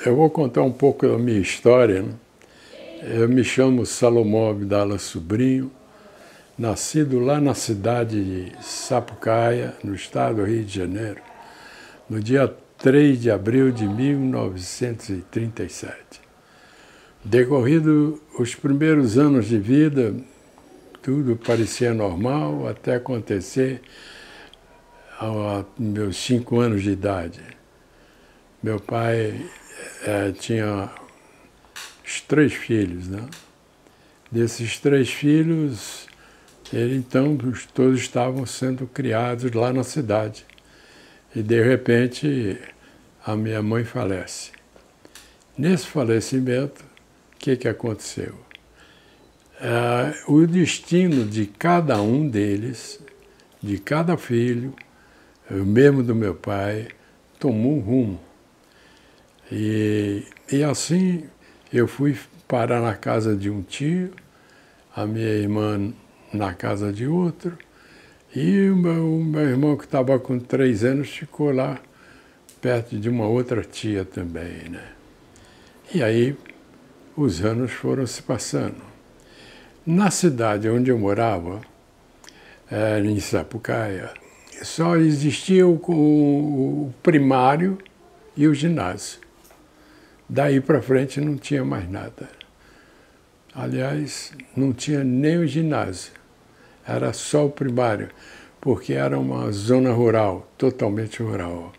Eu vou contar um pouco da minha história, né? Eu me chamo Salomão Abdala Sobrinho, nascido lá na cidade de Sapucaia, no estado do Rio de Janeiro, no dia 3 de abril de 1937. Decorrido os primeiros anos de vida, tudo parecia normal, até acontecer aos meus 5 anos de idade. Meu pai tinha os 3 filhos, né? Desses 3 filhos, então, todos estavam sendo criados lá na cidade. E, de repente, a minha mãe falece. Nesse falecimento, o que aconteceu? O destino de cada um deles, de cada filho, mesmo do meu pai, tomou um rumo. E assim eu fui parar na casa de um tio, a minha irmã na casa de outro, e o meu irmão, que estava com 3 anos, ficou lá perto de uma outra tia também, né? E aí os anos foram se passando. Na cidade onde eu morava, em Sapucaia, só existia o primário e o ginásio. Daí para frente não tinha mais nada. Aliás, não tinha nem o ginásio, era só o primário, porque era uma zona rural, totalmente rural.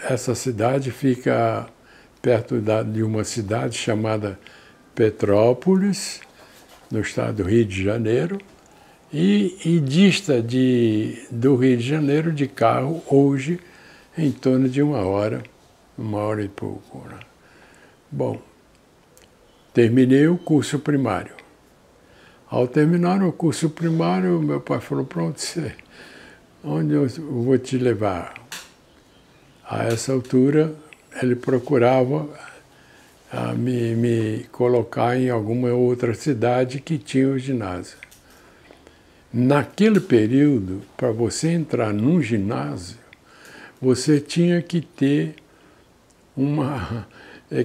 Essa cidade fica perto de uma cidade chamada Petrópolis, no estado do Rio de Janeiro, e dista do Rio de Janeiro de carro, hoje, em torno de 1 hora e pouco, né? Bom, terminei o curso primário. Ao terminar o curso primário, meu pai falou, pronto, onde eu vou te levar? A essa altura, ele procurava me colocar em alguma outra cidade que tinha o ginásio. Naquele período, para você entrar num ginásio, você tinha que ter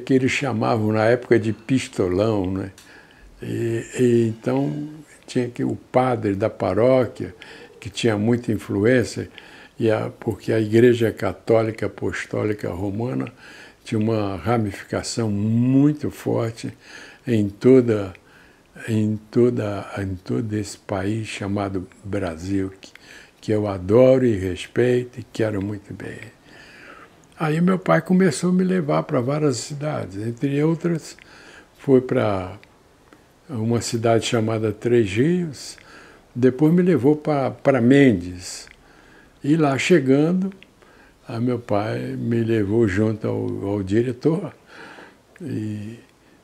que eles chamavam na época de pistolão, né? Então tinha que o padre da paróquia, que tinha muita influência, porque a Igreja Católica Apostólica Romana tinha uma ramificação muito forte em todo esse país chamado Brasil, que eu adoro e respeito e quero muito bem. Aí meu pai começou a me levar para várias cidades, entre outras, foi para uma cidade chamada Três Rios, depois me levou para Mendes. E lá chegando, meu pai me levou junto ao diretor, e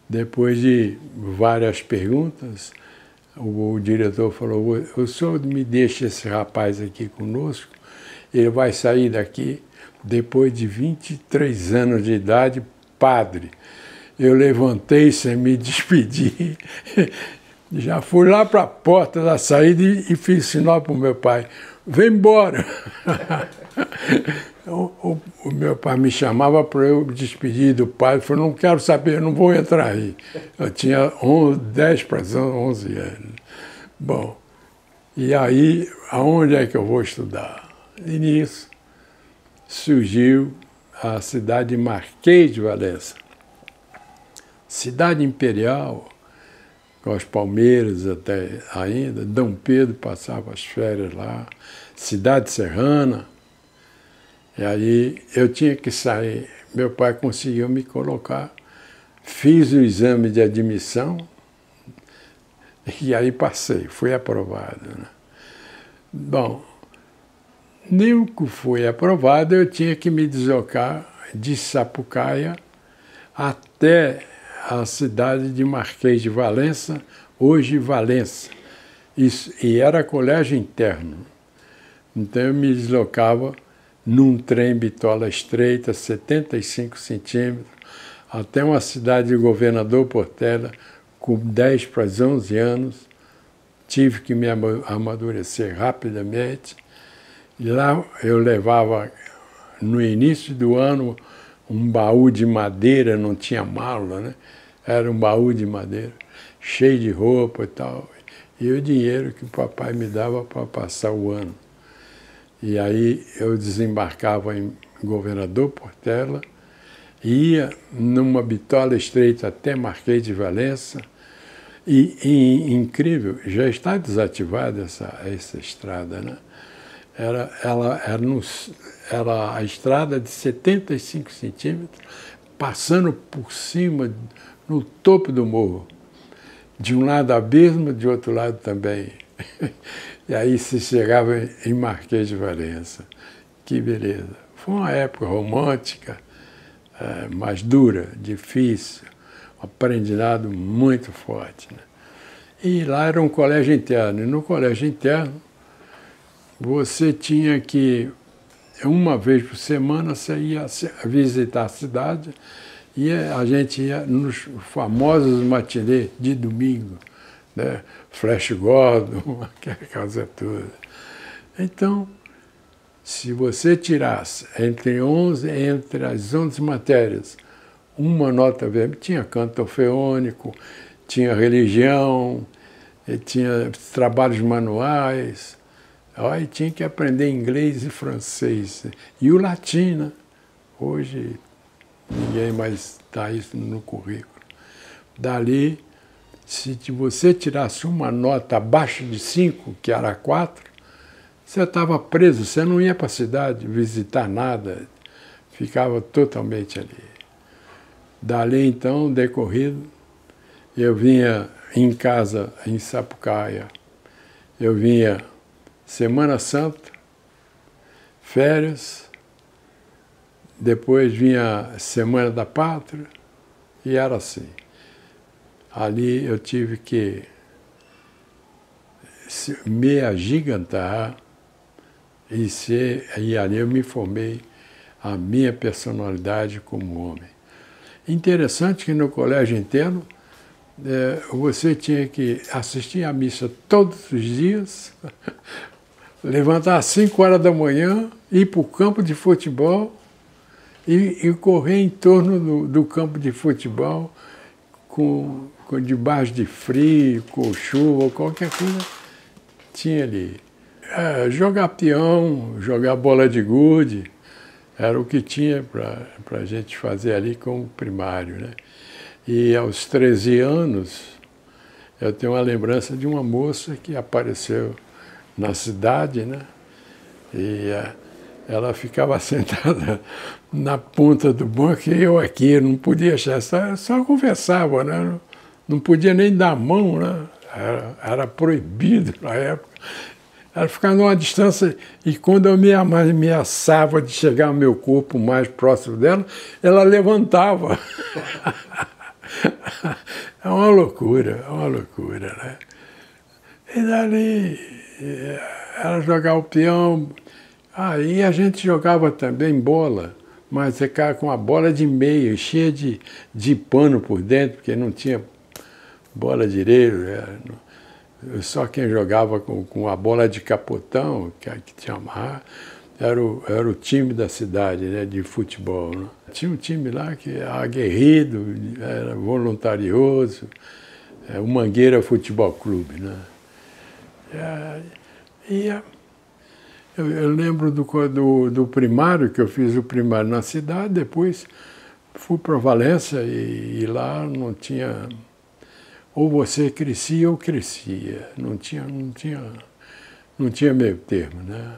depois de várias perguntas, o diretor falou, o senhor me deixa esse rapaz aqui conosco, ele vai sair daqui depois de 23 anos de idade, padre. Eu levantei sem me despedir, já fui lá para a porta da saída e fiz sinal para o meu pai, vem embora. O meu pai me chamava para eu me despedir do pai, falou, não quero saber, eu não vou entrar aí. Eu tinha 10 para 11 anos. Bom, e aí, aonde é que eu vou estudar? E nisso surgiu a cidade de Marquês de Valença. Cidade imperial, com as palmeiras até ainda, Dom Pedro passava as férias lá, cidade serrana. E aí eu tinha que sair, meu pai conseguiu me colocar, fiz o exame de admissão e aí passei, fui aprovado, né? Bom, nem que fui aprovado, eu tinha que me deslocar de Sapucaia até a cidade de Marquês de Valença, hoje Valença. Isso, e era colégio interno. Então eu me deslocava num trem bitola estreita, 75 centímetros, até uma cidade de Governador Portela, com 10 para 11 anos. Tive que me amadurecer rapidamente. E lá eu levava, no início do ano, um baú de madeira, não tinha mala, né? Era um baú de madeira, cheio de roupa e tal. E o dinheiro que o papai me dava para passar o ano. E aí eu desembarcava em Governador Portela, ia numa bitola estreita até Marquês de Valença. E incrível, já está desativada essa estrada, né? Era a estrada de 75 centímetros, passando por cima, no topo do morro. De um lado abismo, de outro lado também. E aí se chegava em Marquês de Valença. Que beleza. Foi uma época romântica, mas dura, difícil, um aprendizado muito forte, né? E lá era um colégio interno. E no colégio interno, você tinha que, uma vez por semana, você ia visitar a cidade e a gente ia nos famosos matinês de domingo, né? Flash Gordon, aquela coisa toda. Então, se você tirasse entre as 11 matérias, uma nota vermelha, tinha canto orfeônico, tinha religião, tinha trabalhos manuais, aí tinha que aprender inglês e francês. E o latim, né? Hoje ninguém mais dá isso no currículo. Dali, se você tirasse uma nota abaixo de 5, que era 4, você estava preso, você não ia para a cidade visitar nada, ficava totalmente ali. Dali, então, decorrido, eu vinha em casa, em Sapucaia, eu vinha Semana Santa, férias, depois vinha Semana da Pátria, e era assim. Ali eu tive que me agigantar e ali eu me formei a minha personalidade como homem. Interessante que no colégio interno você tinha que assistir à missa todos os dias, levantar às 5 horas da manhã, ir para o campo de futebol e correr em torno do campo de futebol com debaixo de frio, com chuva, qualquer coisa tinha ali. Jogar peão, jogar bola de gude, era o que tinha para a gente fazer ali como primário, né? E aos 13 anos, eu tenho uma lembrança de uma moça que apareceu na cidade, né? E ela ficava sentada na ponta do banco e eu aqui, não podia achar, só conversava, né? Não podia nem dar a mão, né? Era proibido na época. Ela ficava numa distância e quando eu me ameaçava de chegar ao meu corpo mais próximo dela, ela levantava. É uma loucura, né? E dali ela jogava o peão, aí a gente jogava também bola, mas ficava com a bola de meio, cheia de pano por dentro, porque não tinha bola direito. Só quem jogava com a bola de capotão, que tinha amarrar, era o time da cidade, né, de futebol, né? Tinha um time lá que era aguerrido, era voluntarioso, o Mangueira Futebol Clube, né? Eu lembro do primário, que eu fiz o primário na cidade, depois fui para Valença e lá não tinha... Ou você crescia ou crescia, não tinha meio termo, né?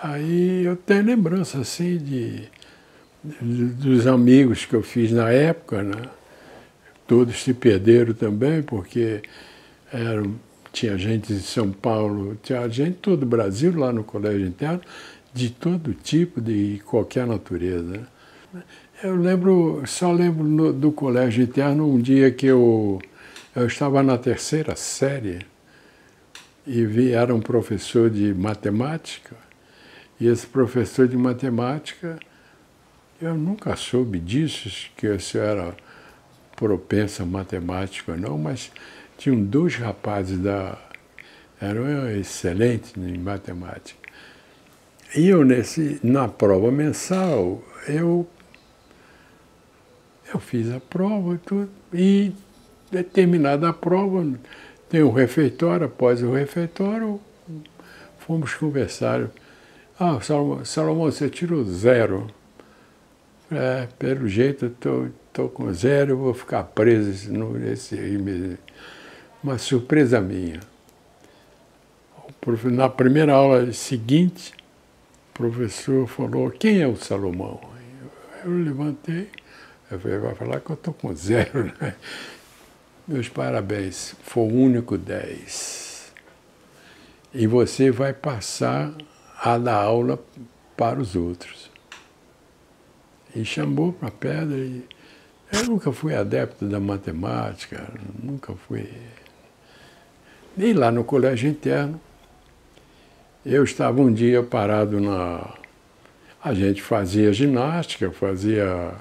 Aí eu tenho lembrança assim dos amigos que eu fiz na época, né? Todos se perderam também, porque tinha gente de São Paulo, tinha gente de todo o Brasil lá no colégio interno, de todo tipo, de qualquer natureza. Eu só lembro do colégio interno um dia que eu estava na terceira série e era um professor de matemática, e esse professor de matemática, eu nunca soube disso, que eu era propenso a matemática ou não, mas tinham dois rapazes eram excelentes em matemática. E eu, na prova mensal, eu fiz a prova e tudo, e terminada a prova, tem um refeitório, após o refeitório, fomos conversar. Ah, Salomão, você tirou 0. Pelo jeito, estou com 0, eu vou ficar preso nesse... Uma surpresa minha. Na primeira aula seguinte, o professor falou, quem é o Salomão? Eu levantei, eu falei, vai falar que eu estou com 0, né? Meus parabéns, foi o único 10. E você vai passar a dar aula para os outros. E chamou para a pedra. Eu nunca fui adepto da matemática, nunca fui... Nem lá no colégio interno. Eu estava um dia parado A gente fazia ginástica, fazia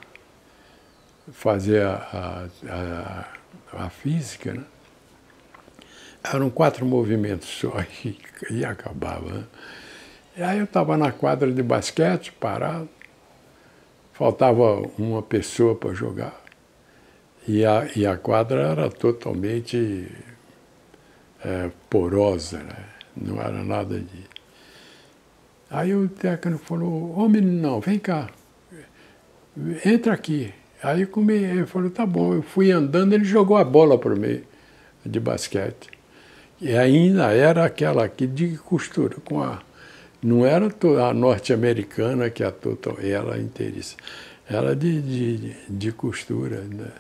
a física, né? Eram 4 movimentos só e acabava, né? E aí eu estava na quadra de basquete, parado, faltava uma pessoa para jogar, e a quadra era totalmente porosa, né? Não era nada de... Aí o técnico falou, ô meninão, vem cá, entra aqui. Aí ele falou, tá bom, eu fui andando, ele jogou a bola para mim de basquete. E ainda era aquela aqui de costura, não era a norte-americana, que é a total, era inteiriça, era de costura, né?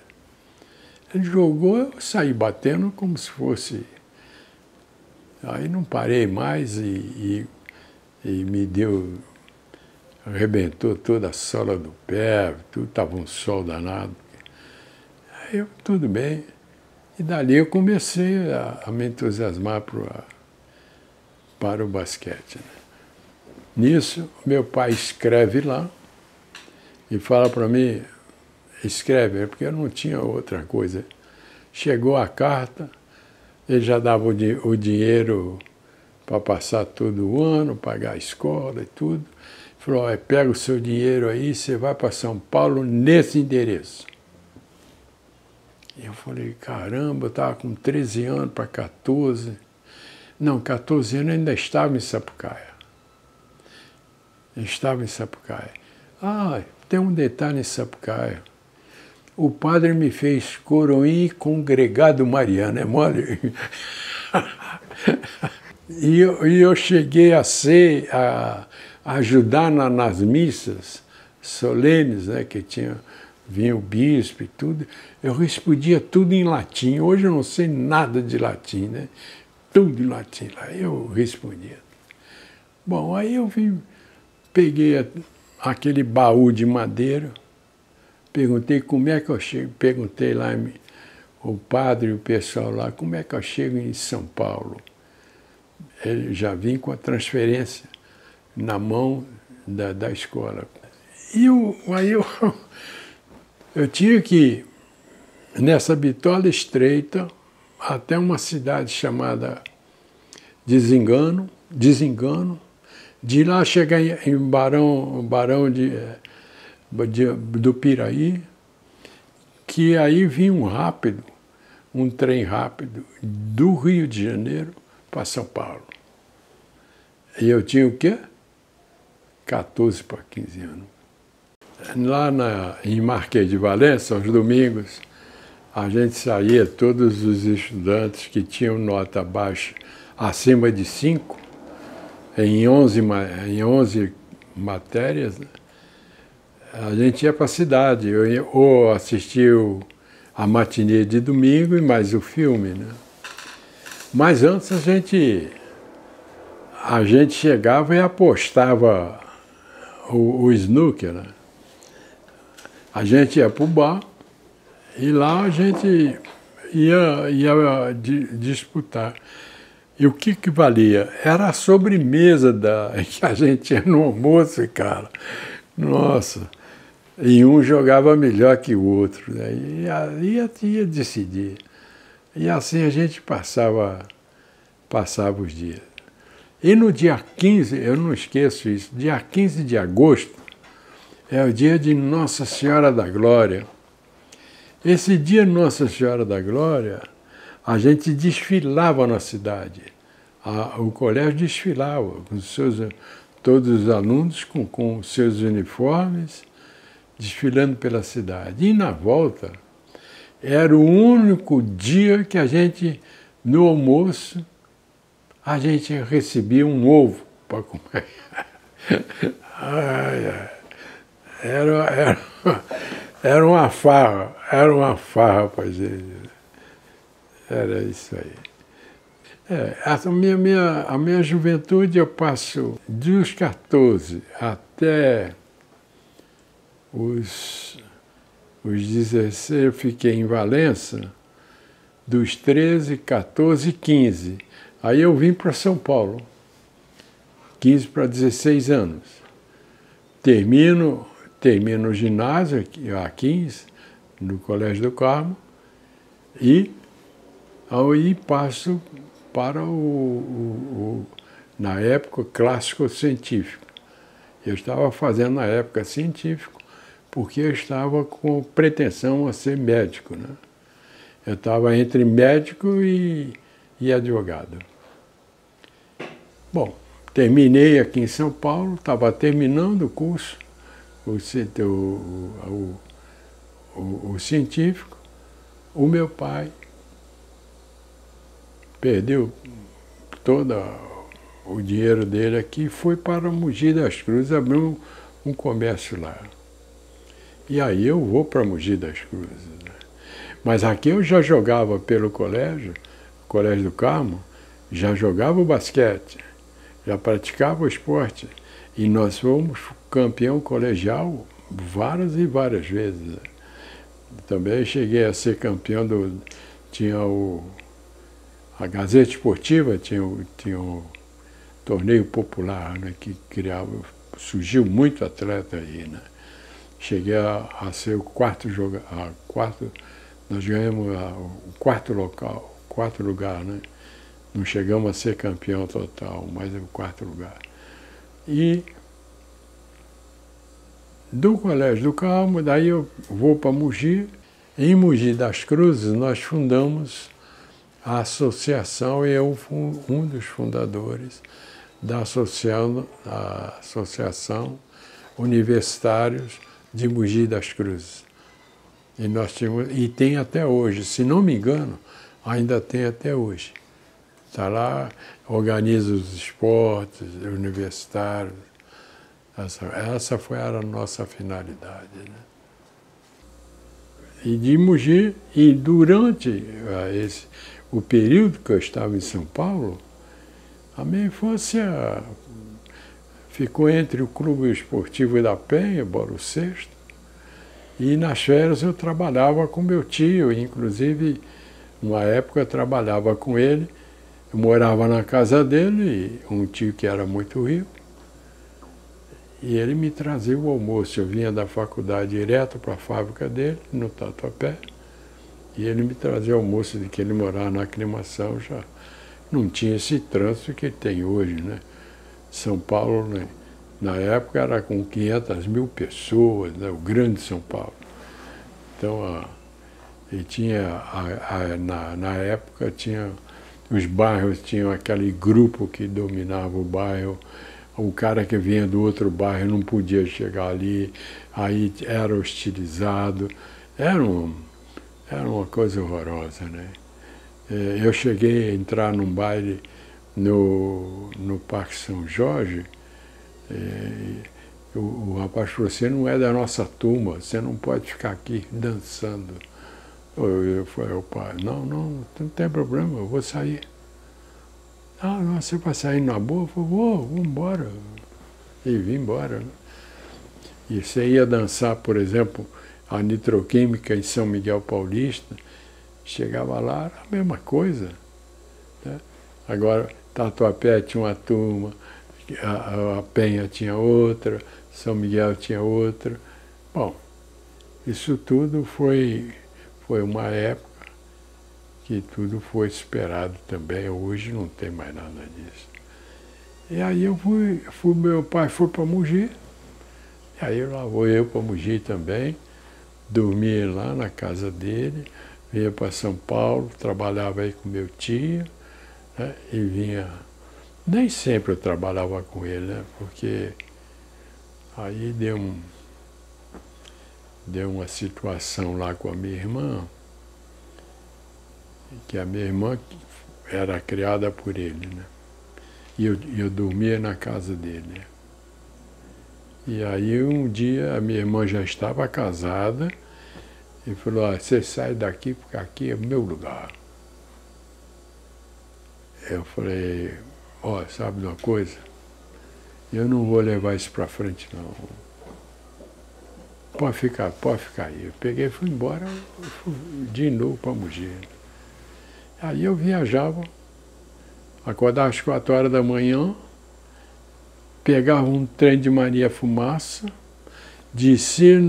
Ele jogou, eu saí batendo como se fosse... Aí não parei mais e me arrebentou toda a sola do pé, tudo, estava um sol danado. Aí tudo bem. E dali eu comecei a me entusiasmar para o basquete, né? Nisso, meu pai escreve lá e fala para mim, escreve, porque eu não tinha outra coisa. Chegou a carta, ele já dava o dinheiro para passar todo o ano, pagar a escola e tudo. Falou, pega o seu dinheiro aí, você vai para São Paulo nesse endereço. E eu falei, caramba, eu estava com 13 anos para 14. Não, 14 anos eu ainda estava em Sapucaia. Eu estava em Sapucaia. Ah, tem um detalhe em Sapucaia. O padre me fez coroinha congregado mariano, é mole? E eu cheguei a ajudar nas missas solenes, né, que vinha o bispo e tudo. Eu respondia tudo em latim. Hoje eu não sei nada de latim, né? Tudo em latim lá. Eu respondia. Bom, aí eu peguei aquele baú de madeira, perguntei como é que eu chego, perguntei lá o padre e o pessoal lá, como é que eu chego em São Paulo? Ele já vim com a transferência na mão da escola. E aí eu tinha que ir nessa bitola estreita até uma cidade chamada Desengano, de lá chegar em Barão do Piraí, que aí vinha um trem rápido do Rio de Janeiro para São Paulo. E eu tinha o quê? 14 para 15 anos. Lá em Marquês de Valença, aos domingos, a gente saía, todos os estudantes que tinham nota baixa, acima de 5, em 11 matérias, né? A gente ia para a cidade, ou assistia a matinê de domingo e mais o filme, né? Mas antes a gente chegava e apostava o snooker, né? A gente ia para o bar e lá a gente ia disputar. E o que valia? Era a sobremesa que a gente tinha no almoço, cara. Nossa! E um jogava melhor que o outro, né? E ia decidir. E assim a gente passava os dias. E no dia 15, eu não esqueço isso, dia 15 de agosto, é o dia de Nossa Senhora da Glória. Esse dia Nossa Senhora da Glória, a gente desfilava na cidade. O colégio desfilava, com todos os alunos com seus uniformes, desfilando pela cidade. E na volta, era o único dia que a gente, no almoço, a gente recebia um ovo para comer. Era uma farra para gente. Era isso aí. A minha juventude eu passo dos 14 até os 16, eu fiquei em Valença, dos 13, 14 e 15. Aí eu vim para São Paulo, 15 para 16 anos. Termino o ginásio, a 15, no Colégio do Carmo, e aí passo para na época, clássico científico. Eu estava fazendo na época científico, porque eu estava com pretensão a ser médico, né? Eu estava entre médico e advogado. Bom, terminei aqui em São Paulo, estava terminando o curso, o científico. O meu pai perdeu todo o dinheiro dele aqui e foi para Mogi das Cruzes, abriu um comércio lá. E aí eu vou para Mogi das Cruzes, né? Mas aqui eu já jogava pelo colégio, Colégio do Carmo, já jogava o basquete, já praticava o esporte. E nós fomos campeão colegial várias e várias vezes, né? Também cheguei a ser campeão tinha a Gazeta Esportiva, tinha um torneio popular, né, que surgiu muito atleta aí, né? Cheguei a ser o nós ganhamos o quarto lugar, né? Não chegamos a ser campeão total, mas é o quarto lugar. E do Colégio do Carmo, daí eu vou para Mogi. Em Mogi das Cruzes, nós fundamos a associação, e eu fui um dos fundadores da Associação Universitários de Mogi das Cruzes. E nós tínhamos, e tem até hoje, se não me engano, ainda tem até hoje. Está lá, organiza os esportes universitários. Essa foi a nossa finalidade, né? E de Mogi, e durante o período que eu estava em São Paulo, a minha infância ficou entre o Clube Esportivo da Penha, Boro Sexto, e nas férias eu trabalhava com meu tio, inclusive, uma época eu trabalhava com ele, eu morava na casa dele, um tio que era muito rico, e ele me trazia o almoço. Eu vinha da faculdade direto para a fábrica dele, no Tatuapé, e ele me trazia o almoço, de que ele morava na Aclimação, já não tinha esse trânsito que tem hoje, né? São Paulo, né, na época, era com 500 mil pessoas, né, o grande São Paulo. Então, e tinha, na época, tinha os bairros tinham aquele grupo que dominava o bairro, o cara que vinha do outro bairro não podia chegar ali, aí era hostilizado, era uma coisa horrorosa, né? Eu cheguei a entrar num baile no Parque São Jorge, o rapaz falou, você não é da nossa turma, você não pode ficar aqui dançando. Eu falei, opa, não tem problema, eu vou sair. Ah, não, você vai sair na boa? Eu falei, vou embora. E vim embora. Né? E você ia dançar, por exemplo, a Nitroquímica em São Miguel Paulista, chegava lá, era a mesma coisa. Né? Agora, Tatuapé tinha uma turma, a Penha tinha outra, São Miguel tinha outra. Bom, isso tudo foi uma época que tudo foi esperado também. Hoje não tem mais nada disso. E aí meu pai foi para Mogi, e aí lá vou eu para Mogi também, dormia lá na casa dele, vinha para São Paulo, trabalhava aí com meu tio, né, e vinha. Nem sempre eu trabalhava com ele, né, porque aí deu uma situação lá com a minha irmã, que a minha irmã era criada por ele, né? E eu dormia na casa dele. E aí um dia a minha irmã já estava casada e falou, ah, você sai daqui porque aqui é meu lugar. Eu falei, ó, sabe de uma coisa? Eu não vou levar isso para frente não. Pode ficar aí. Eu peguei e fui embora, fui de novo para Mogi. Aí eu viajava, acordava às 4 horas da manhã, pegava um trem de Maria Fumaça, descia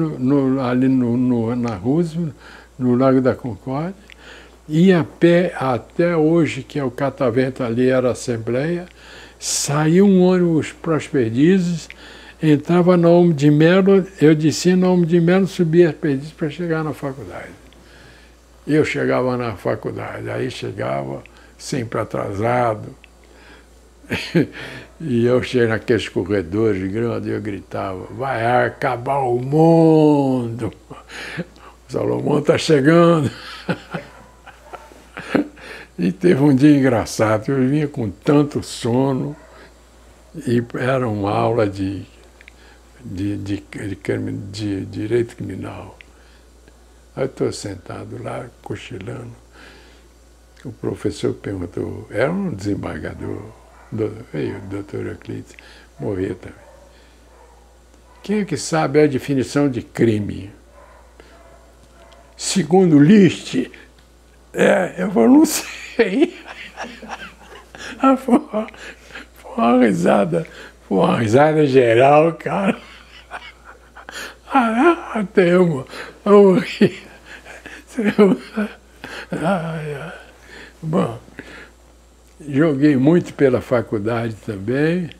ali na Roosevelt, no Lago da Concórdia, ia a pé até hoje, que é o Catavento, ali era a Assembleia, saía um ônibus para as Perdizes, entrava na Homem de Melo, eu descia na Homem de Melo, subia as Perdizes para chegar na faculdade. Eu chegava na faculdade, aí chegava sempre atrasado, e eu cheguei naqueles corredores grandes e eu gritava, vai acabar o mundo, o Salomão está chegando. E teve um dia engraçado, eu vinha com tanto sono, e era uma aula de direito criminal. Aí eu estou sentado lá, cochilando. O professor perguntou, era um desembargador, o doutor Euclides, morreu também. Quem é que sabe a definição de crime? Segundo List, eu falei, não sei. Foi uma risada geral, cara. Até eu ri. Bom, joguei muito pela faculdade também,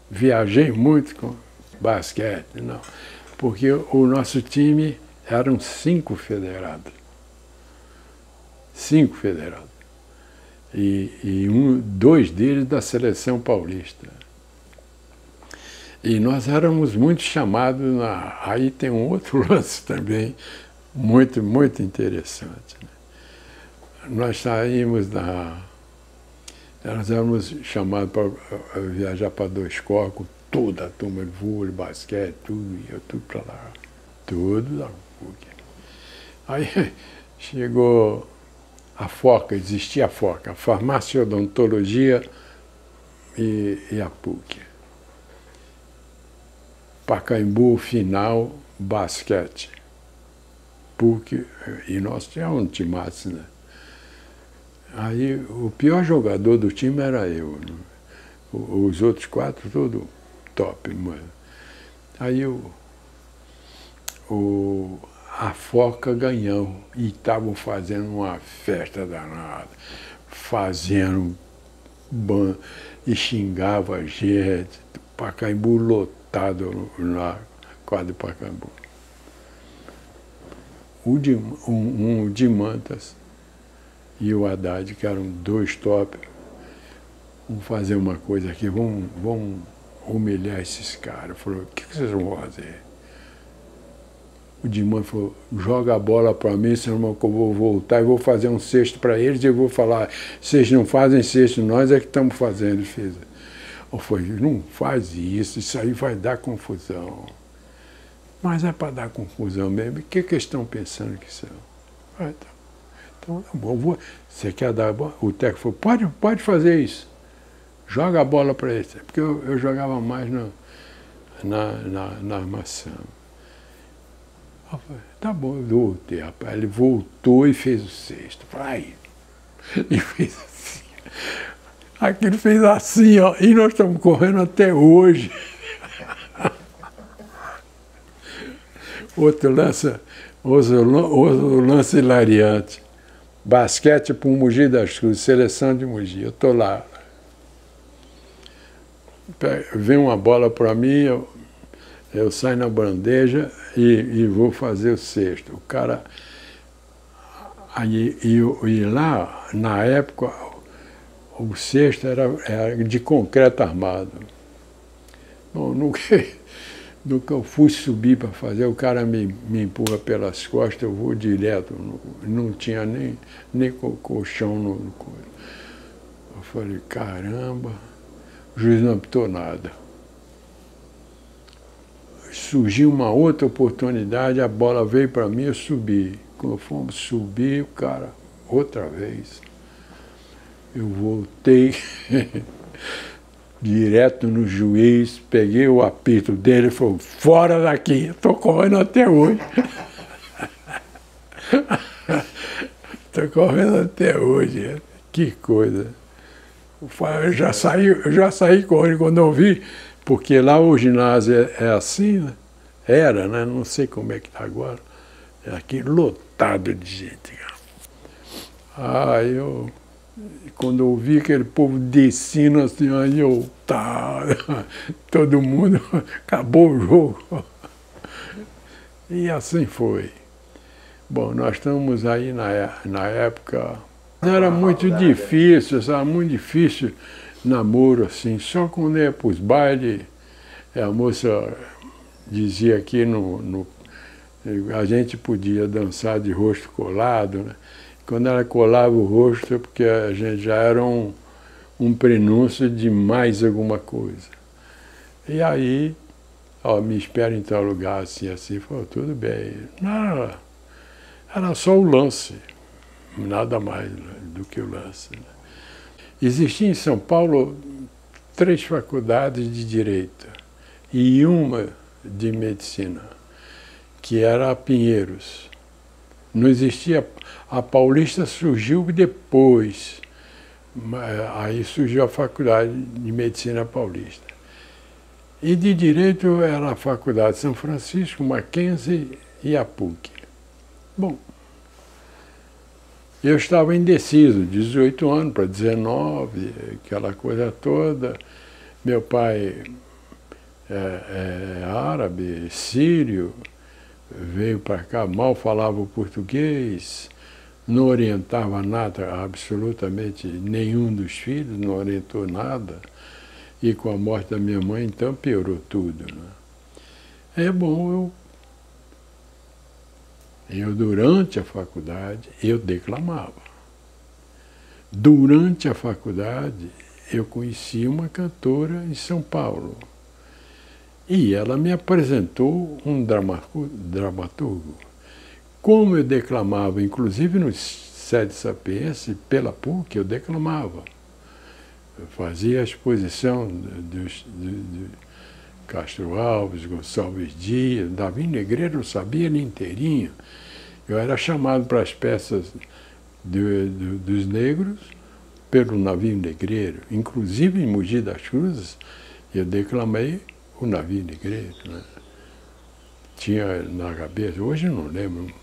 viajei muito com basquete, não, porque o nosso time eram 5 federados. 5 federados. E 2 deles da seleção paulista. E nós éramos muito chamados, aí tem um outro lance também, muito, muito interessante. Né? Nós saímos nós éramos chamados para viajar para 2 Cor, com toda a turma de vôlei, basquete, tudo, ia tudo para lá. Tudo da PUC. Aí chegou a FOCA, existia a FOCA, a Farmácia Odontologia e a PUC. Pacaembu, final, basquete. PUC, e nós tínhamos um timaço, né? Aí o pior jogador do time era eu. Né? Os outros 4, tudo top, mano. Aí a FOCA ganhou e estavam fazendo uma festa danada, fazendo e xingava a gente, Pacaembu lotado na quadra de Pacaembu. O de Mantas e o Haddad, que eram 2 top, vamos fazer uma coisa aqui, vamos humilhar esses caras. Falou, o que vocês vão fazer? O Dimã falou, joga a bola para mim, senão que eu vou voltar e vou fazer um cesto para eles e eu vou falar, vocês não fazem cesto, nós é que estamos fazendo. Eu falei, não faz isso aí vai dar confusão. Mas é para dar confusão mesmo. O que eles estão pensando que são? Ah, tá. Então, tá bom, você quer dar a bola? O técnico falou, pode fazer isso. Joga a bola para eles. Porque eu jogava mais na armação. Eu falei, tá bom, eu voltei, rapaz. Ele voltou e fez o cesto. Vai. E fez assim. Aquilo fez assim, ó. E nós estamos correndo até hoje. Outro lance hilariante. Basquete para o Mogi das Cruzes, seleção de Mogi. Eu estou lá. Vem uma bola para mim, eu saio na bandeja e vou fazer o cesto. O cara. E lá, na época, o cesto era de concreto armado. Bom, nunca eu fui subir para fazer, o cara me empurra pelas costas, eu vou direto, não tinha nem colchão no coisa. Eu falei, caramba, o juiz não apitou nada. Surgiu uma outra oportunidade, a bola veio para mim, eu subi. Quando fomos subir, o cara, outra vez, eu voltei direto no juiz, peguei o apito dele e falei, fora daqui, estou correndo até hoje. Estou correndo até hoje, que coisa. Eu já saí correndo quando eu vi, porque lá o ginásio é assim, né? Era, né? Não sei como é que está agora. É aqui lotado de gente. Aí quando eu vi aquele povo descendo assim, aí todo mundo, acabou o jogo. E assim foi. Bom, nós estamos aí na época, era muito difícil, sabe, muito difícil namoro assim, só quando ia para os bailes, a moça dizia que a gente podia dançar de rosto colado, né? Quando ela colava o rosto, é porque a gente já era um prenúncio de mais alguma coisa. E aí, ó, me espera em tal lugar, assim, falou, tudo bem. Não, era só o lance, nada mais do que o lance. Né? Existia em São Paulo 3 faculdades de Direito e uma de Medicina, que era a Pinheiros. Não existia, a Paulista surgiu depois, aí surgiu a Faculdade de Medicina Paulista. E de Direito era a Faculdade São Francisco, Mackenzie e a PUC. Bom, eu estava indeciso, 18 anos para 19, aquela coisa toda. Meu pai é árabe, sírio, veio para cá, mal falava o português, não orientava nada, absolutamente nenhum dos filhos, não orientou nada. E com a morte da minha mãe, então, piorou tudo. Né? É bom, eu durante a faculdade, eu declamava. Durante a faculdade, eu conheci uma cantora em São Paulo. E ela me apresentou um dramaturgo. Como eu declamava, inclusive no Sede Sapiense, pela PUC, eu declamava. Eu fazia a exposição de Castro Alves, Gonçalves Dias, Davi Negreiro, eu sabia ele inteirinho. Eu era chamado para as peças dos negros pelo Navio Negreiro. Inclusive em Mogi das Cruzes, eu declamei o Navio Negreiro. Né? Tinha na cabeça, hoje eu não lembro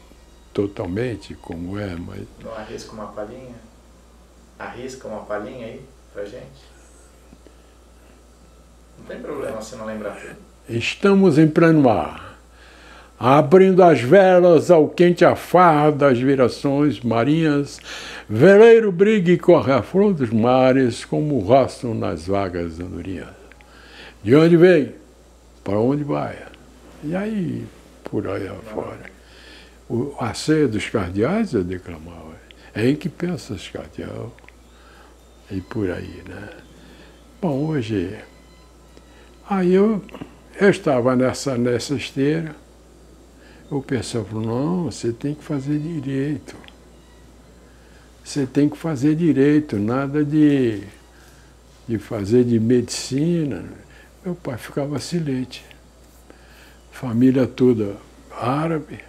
totalmente como é, mas... Não arrisca uma palhinha? Arrisca uma palhinha aí pra gente? Não tem problema se não lembrar tudo. Estamos em plano mar. abrindo as velas ao quente afar das virações marinhas, veleiro briga e corre a flor dos mares, como rostam nas vagas andorinhas. De onde vem? Para onde vai? E aí, por aí afora. A ceia dos cardeais eu declamava. É em que pensas, cardeal? E por aí, né? Bom, hoje... Aí eu estava nessa esteira, o pessoal falou, não, você tem que fazer direito. Você tem que fazer direito, nada de fazer de medicina. Meu pai ficava silente. Família toda árabe.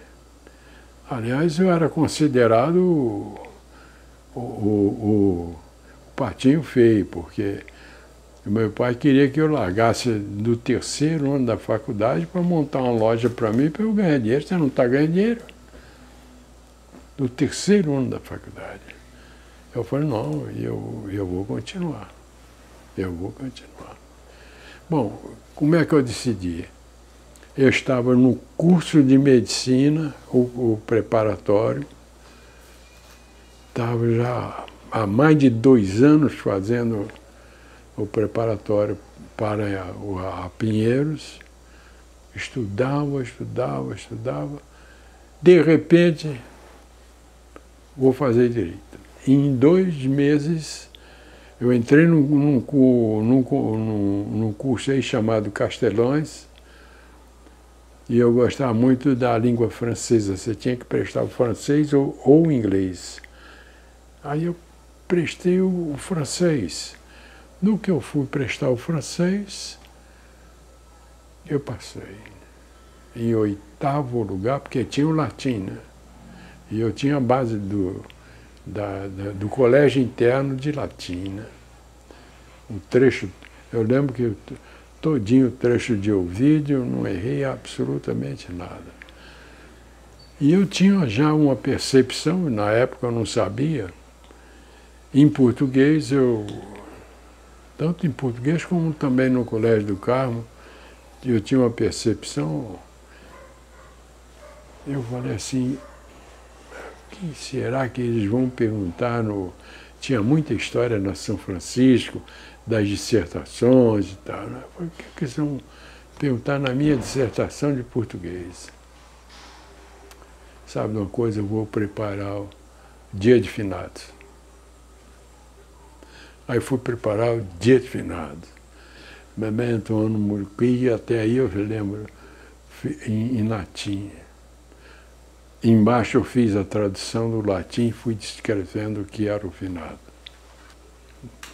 Aliás, eu era considerado o patinho feio, porque meu pai queria que eu largasse do terceiro ano da faculdade para montar uma loja para mim, para eu ganhar dinheiro. Você não está ganhando dinheiro? Do terceiro ano da faculdade. Eu falei, não, eu vou continuar. Eu vou continuar. Bom, como é que eu decidi? Eu estava no curso de medicina, o preparatório. Estava já há mais de 2 anos fazendo o preparatório para a Pinheiros. Estudava. De repente, vou fazer direito. Em 2 meses, eu entrei num curso aí chamado Castelões, e eu gostava muito da língua francesa. Você tinha que prestar o francês ou o inglês. Aí eu prestei o francês. No que eu fui prestar o francês, eu passei em 8º lugar, porque tinha o latim, né? E eu tinha a base do colégio interno de latim, né? Um trecho, eu lembro que todinho o trecho de Ovídio, não errei absolutamente nada. E eu tinha já uma percepção, na época eu não sabia, em português, tanto em português como também no Colégio do Carmo, eu tinha uma percepção, eu falei assim, o que será que eles vão perguntar Tinha muita história na São Francisco, das dissertações e tal, né? O que eles vão perguntar na minha dissertação de português? Sabe de uma coisa, eu vou preparar o Dia de Finados. Aí fui preparar o Dia de Finados. Memento Anno Murqui, até aí eu lembro, em latim. Embaixo eu fiz a tradução do latim e fui descrevendo o que era o finado.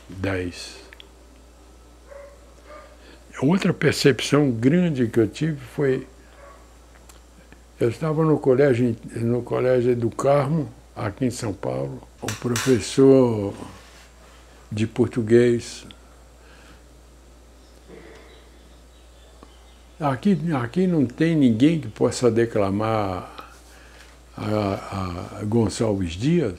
10. Outra percepção grande que eu tive foi... Eu estava no colégio do Carmo, aqui em São Paulo. O professor de português... Aqui não tem ninguém que possa declamar a Gonçalves Dias.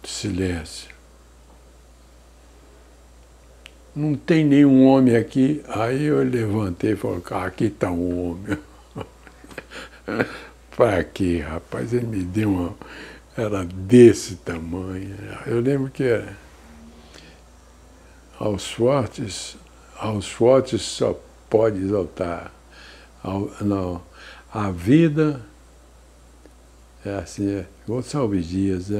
Silêncio. Não tem nenhum homem aqui. Aí eu levantei e falei, aqui está um homem. Para quê, rapaz? Ele me deu uma... Era desse tamanho. Eu lembro que era... Aos fortes só pode exaltar. Não, a vida é assim, Gonçalves Dias,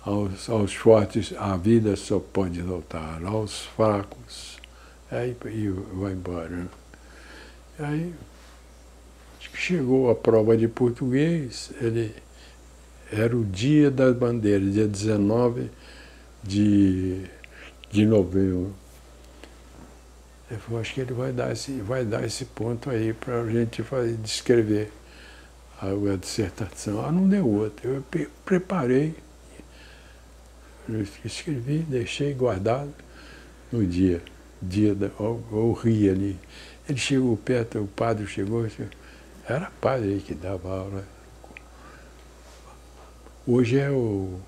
aos fortes a vida só pode exaltar, aos fracos, aí vai embora. Né? Aí chegou a prova de português, era o dia das bandeiras, dia 19 de novembro. Eu falei, acho que ele vai dar esse ponto aí para a gente descrever a dissertação. não deu outro. Eu preparei, eu escrevi, deixei guardado no dia eu ri ali. Ele chegou perto, o padre chegou, era padre aí que dava aula. Hoje é o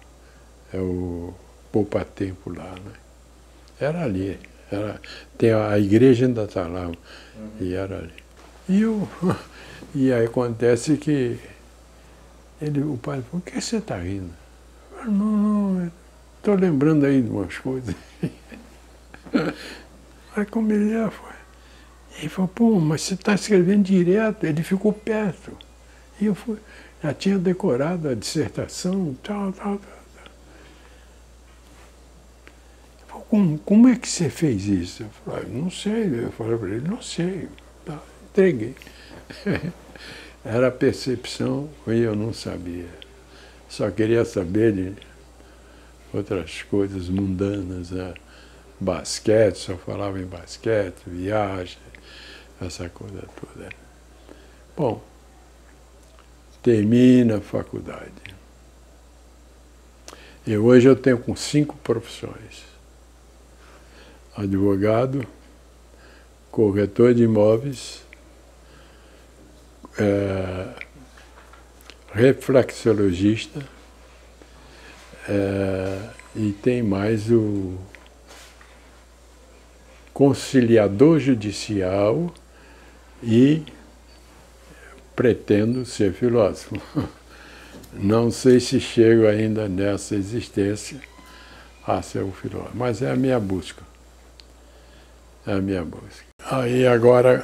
Poupa Tempo lá, né? Era ali. Tem a igreja ainda está lá, e era ali. E aí acontece que o padre falou, por que você está rindo? Eu falei, não, estou lembrando aí de umas coisas. Aí como ele foi. Ele falou, pô, mas você está escrevendo direto, ele ficou perto. E eu fui, já tinha decorado a dissertação, tal. Como é que você fez isso? Eu falei, não sei. Eu falei para ele, não sei. Tá, entreguei. Era a percepção e eu não sabia. Só queria saber de outras coisas mundanas, né? Basquete, só falava em basquete, viagem, essa coisa toda. Bom, termina a faculdade. E hoje eu tenho com 5 profissões. Advogado, corretor de imóveis, reflexologista, e tem mais o conciliador judicial e pretendo ser filósofo. Não sei se chego ainda nessa existência a ser um filósofo, mas é a minha busca. É a minha busca. Aí agora,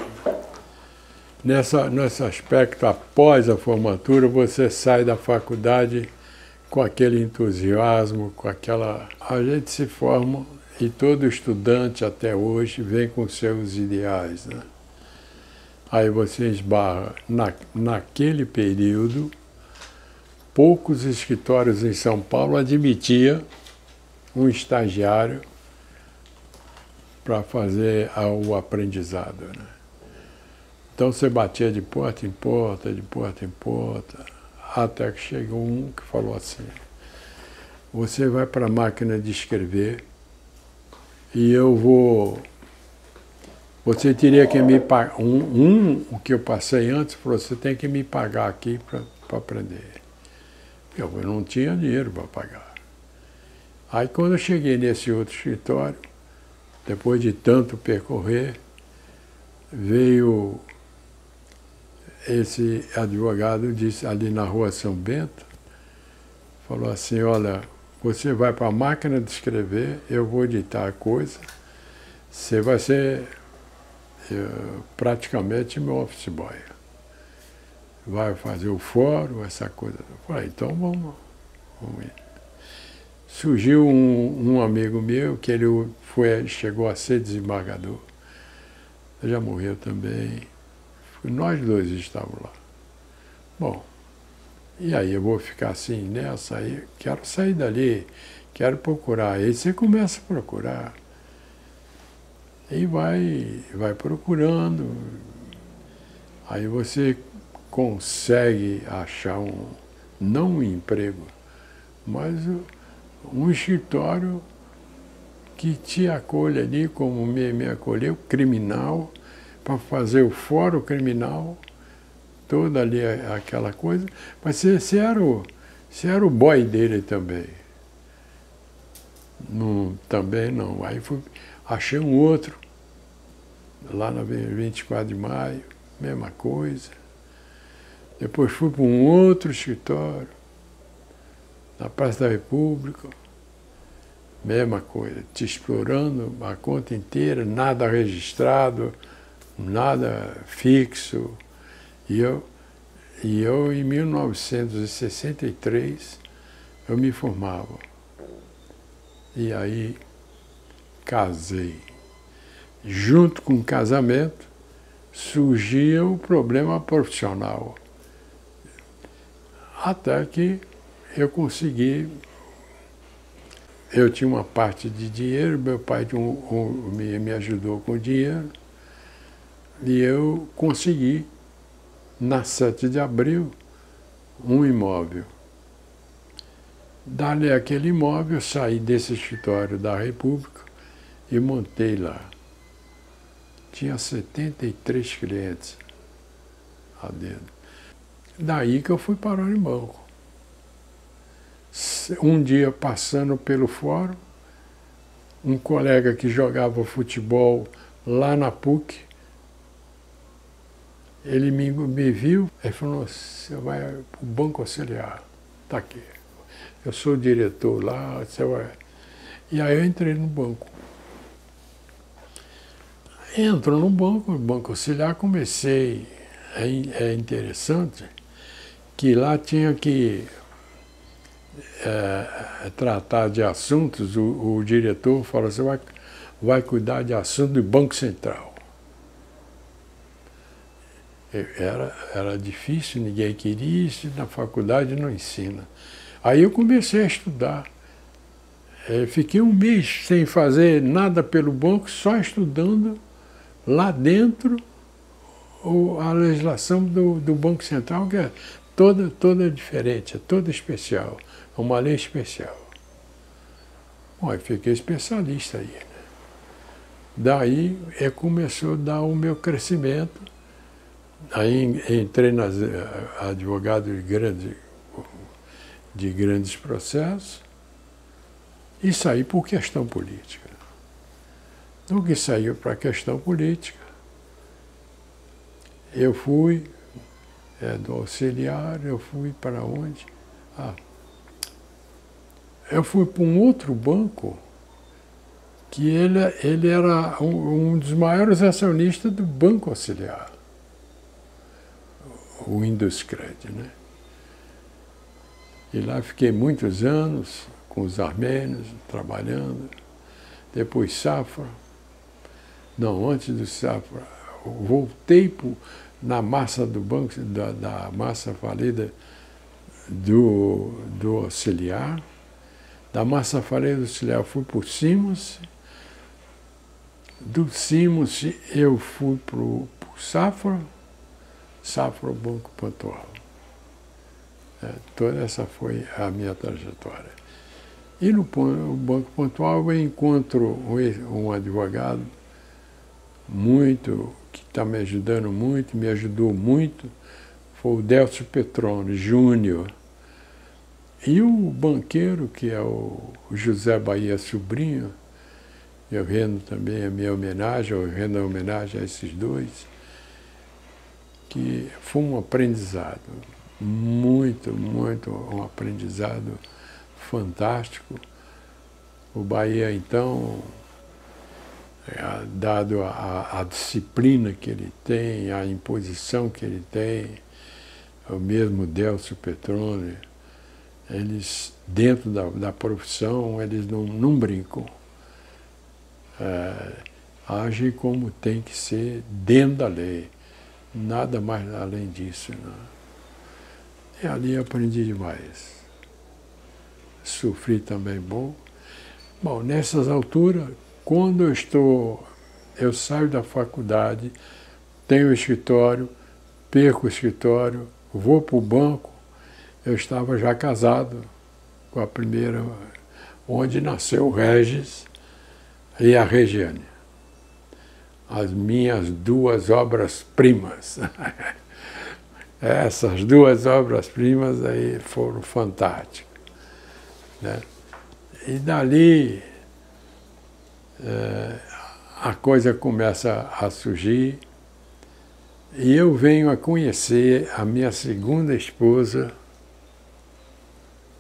nesse aspecto, após a formatura, você sai da faculdade com aquele entusiasmo, com aquela... A gente se forma e todo estudante até hoje vem com seus ideais, né? Aí você esbarra. Naquele período, poucos escritórios em São Paulo admitiam um estagiário para fazer o aprendizado, né? Então você batia de porta em porta, até que chegou um que falou assim, você vai para a máquina de escrever e eu vou... Você teria que me pagar... O que eu passei antes, falou, você tem que me pagar aqui para aprender. Eu não tinha dinheiro para pagar. Aí quando eu cheguei nesse outro escritório, depois de tanto percorrer, veio esse advogado, disse ali na rua São Bento, falou assim, olha, você vai para a máquina de escrever, eu vou editar a coisa, você vai ser praticamente meu office boy. Vai fazer o fórum, essa coisa. Eu falei, então vamos ir. Surgiu um amigo meu, que ele chegou a ser desembargador, ele já morreu também. Nós dois estávamos lá. Bom, e aí eu vou ficar assim nessa, aí quero sair dali, quero procurar. Aí você começa a procurar. E vai procurando. Aí você consegue achar não um emprego, mas um escritório que te acolhe ali, como me acolheu, criminal, para fazer o fórum criminal, toda ali aquela coisa, mas você era o boy dele também. Não, também não. Aí achei um outro, lá na 24 de maio, mesma coisa. Depois fui para um outro escritório, na Praça da República, mesma coisa, te explorando a conta inteira, nada registrado, nada fixo. E eu, em 1963, eu me formava. E aí, casei. Junto com o casamento, surgia o problema profissional. Até que eu consegui. Eu tinha uma parte de dinheiro, meu pai me ajudou com dinheiro, e eu consegui, na 7 de abril, um imóvel. Dali aquele imóvel, saí desse escritório da República e montei lá. Tinha 73 clientes lá dentro. Daí que eu fui parar em banco. Um dia passando pelo fórum, um colega que jogava futebol lá na PUC, ele me viu e falou, você vai para o Banco Auxiliar, está aqui. Eu sou o diretor lá, você vai... E aí eu entrei no banco. Entro no Banco Auxiliar, comecei... É interessante que lá tinha que tratar de assuntos, o diretor falou, você vai cuidar de assuntos do Banco Central. Era difícil, ninguém queria isso, na faculdade não ensina. Aí eu comecei a estudar. Fiquei um mês sem fazer nada pelo banco, só estudando lá dentro a legislação do Banco Central, que é toda diferente, é toda especial, é uma lei especial. Bom, eu fiquei especialista aí, né? Daí começou a dar o meu crescimento. Aí entrei nas advogado de grandes processos e saí por questão política. No que saiu para a questão política, eu fui do auxiliar, eu fui para onde? Eu fui para um outro banco que ele era um dos maiores acionistas do Banco Auxiliar, o Induscred, né? E lá fiquei muitos anos com os armênios, trabalhando. Depois Safra. Não, antes do Safra, voltei na massa do banco, da massa falida do auxiliar. Da massa falida do auxiliar fui para o Simos. Do Simos eu fui para o Safra. Safra, o Banco Pontual. Toda essa foi a minha trajetória. E no Banco Pontual eu encontro um advogado que está me ajudando muito, me ajudou muito, foi o Delcio Petrone Júnior. E o banqueiro, que é o José Bahia Sobrinho, eu rendo também a minha homenagem, eu rendo a homenagem a esses dois, que foi um aprendizado, muito um aprendizado fantástico. O Bahia, então, dado a disciplina que ele tem, a imposição que ele tem, o mesmo Delcio Petrone, eles, dentro da profissão, eles não brincam. Agem como tem que ser dentro da lei. Nada mais além disso. Não. E ali eu aprendi demais. Sofri também bom. Bom, nessas alturas, quando eu saio da faculdade, tenho o escritório, perco o escritório, vou para o banco, eu estava já casado com a primeira, onde nasceu o Regis e a Regiane. As minhas duas obras-primas. Essas duas obras-primas aí foram fantásticas, né? E dali a coisa começa a surgir e eu venho a conhecer a minha segunda esposa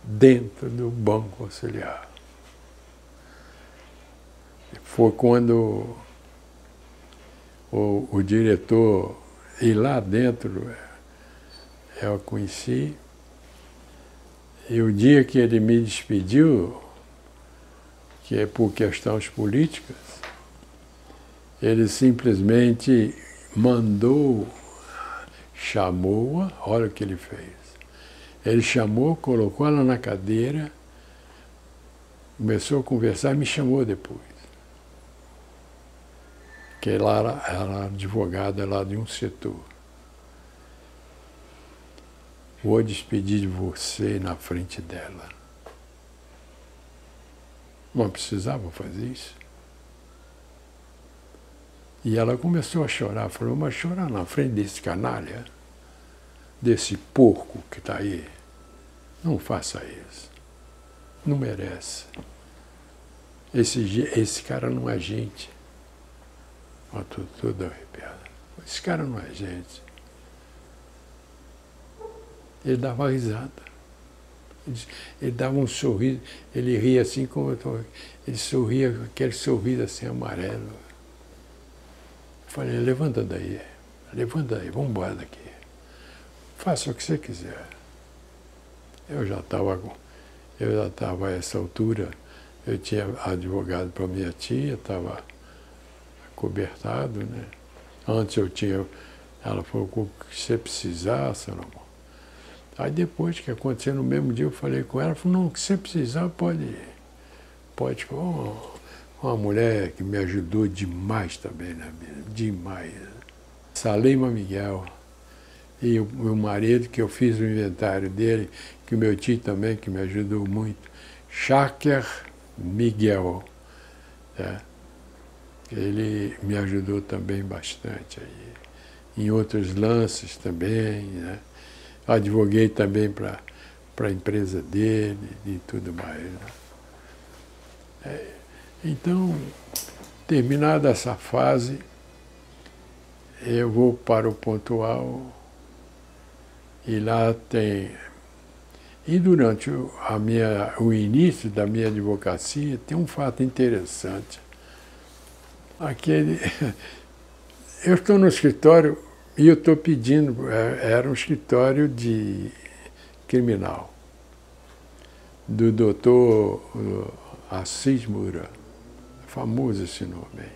dentro do Banco Auxiliar. Foi quando o diretor, e lá dentro eu a conheci, e o dia que ele me despediu, que é por questões políticas, ele simplesmente chamou-a, olha o que ele fez. Ele chamou, colocou ela na cadeira, começou a conversar e me chamou depois. Que ela era advogada lá de um setor. Vou despedir de você na frente dela. Não precisava fazer isso. E ela começou a chorar, falou, mas chorar na frente desse canalha, desse porco que está aí, não faça isso. Não merece. esse cara não é gente. Ó, tudo arrepiado. Esse cara não é gente. Ele dava risada. Ele dava um sorriso, ele ria assim como eu tô. Ele sorria com aquele sorriso assim amarelo. Eu falei, levanta daí, vamos embora daqui. Faça o que você quiser. Eu já estava a essa altura, eu tinha advogado para minha tia, estava cobertado, né? Antes ela falou, o que você precisar, Salomão. Aí depois que aconteceu no mesmo dia, eu falei com ela, falou, não, o que você precisar pode uma mulher que me ajudou demais também na vida, demais. Salema Miguel. E o meu marido, que eu fiz o inventário dele, que o meu tio também, que me ajudou muito, Cháquer Miguel. Né? Ele me ajudou também bastante aí. Em outros lances também, né? Advoguei também para a empresa dele e tudo mais. Né? Então, terminada essa fase, eu vou para o Pontual e lá tem... E durante o início da minha advocacia, tem um fato interessante. Eu estou no escritório e eu estou pedindo, era um escritório de criminal, do doutor Assis Moura, famoso esse nome aí.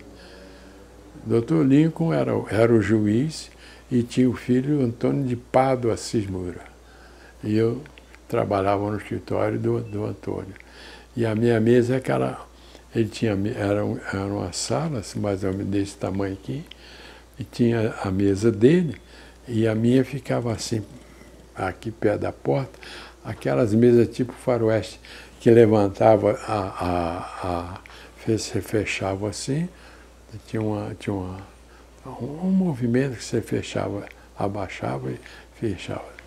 Doutor Lincoln era o juiz e tinha o filho Antônio de Pádua Assis Moura. E eu trabalhava no escritório do Antônio. E a minha mesa era uma sala, mais ou menos desse tamanho aqui, e tinha a mesa dele, e a minha ficava assim, aqui perto da porta, aquelas mesas tipo faroeste, que levantava, você fechava assim, tinha um movimento que você fechava, abaixava e fechava.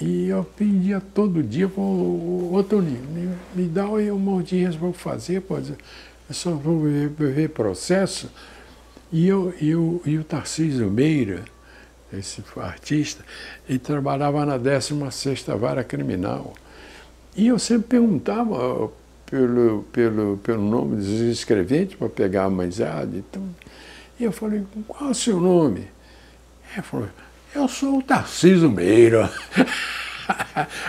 E eu pedia todo dia, ô Toninho, me dá aí uma audiência para eu fazer, eu só vou ver processo. E o Tarcísio Meira, esse artista, ele trabalhava na 16ª Vara Criminal. E eu sempre perguntava pelo nome dos escreventes para pegar a amizade. Então, e eu falei, qual é o seu nome? Ele falou, eu sou o Tarcísio Meira.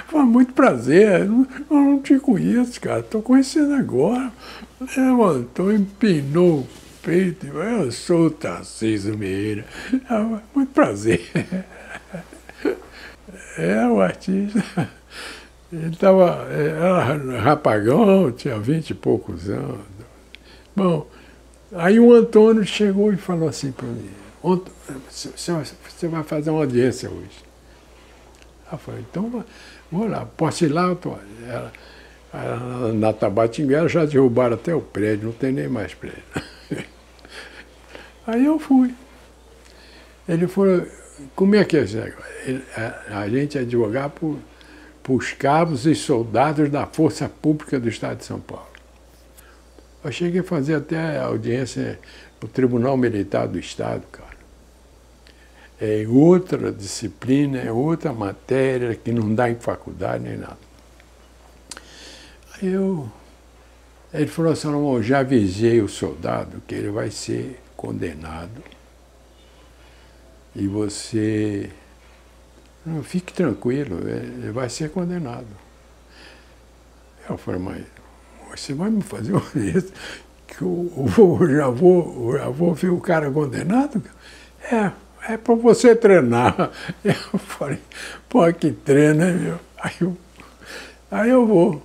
Foi muito prazer, eu não te conheço, cara, estou conhecendo agora. Levantou, empinou o peito, eu sou o Tarcísio Meira. Muito prazer. O artista. Ele era rapagão, tinha 20 e poucos anos. Bom, aí o Antônio chegou e falou assim para mim, você vai fazer uma audiência hoje. Eu falei, então vou lá, posso ir lá? Na Tabatinguera já derrubaram até o prédio, não tem nem mais prédio. Aí eu fui. Ele falou, como é que é esse negócio? A gente é advogar por os cabos e soldados da Força Pública do Estado de São Paulo. Eu cheguei a fazer até audiência no Tribunal Militar do Estado, cara. É outra disciplina, é outra matéria que não dá em faculdade nem nada. Aí ele falou assim, eu já avisei o soldado que ele vai ser condenado e você... Não, fique tranquilo, ele vai ser condenado. Eu falei, mas você vai me fazer isso? Que eu já vou ver o cara condenado? É para você treinar. Eu falei, pô, que treino, né, meu? Aí eu vou.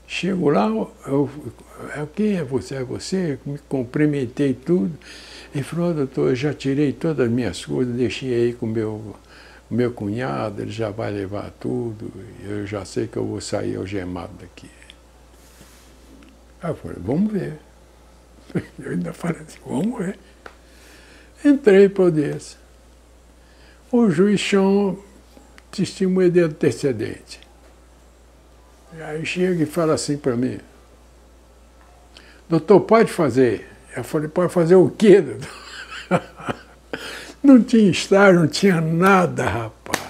Chego lá, quem é você? É você? Me cumprimentei tudo. Ele falou, doutor, eu já tirei todas as minhas coisas, deixei aí com o meu cunhado, ele já vai levar tudo, eu já sei que eu vou sair algemado daqui. Aí eu falei, vamos ver. Eu ainda falei assim, vamos ver. Entrei para audiência. O juiz chama testemunha de antecedente. Aí chega e fala assim para mim, doutor, pode fazer? Eu falei, pode fazer o quê, doutor? Não tinha estágio, não tinha nada, rapaz.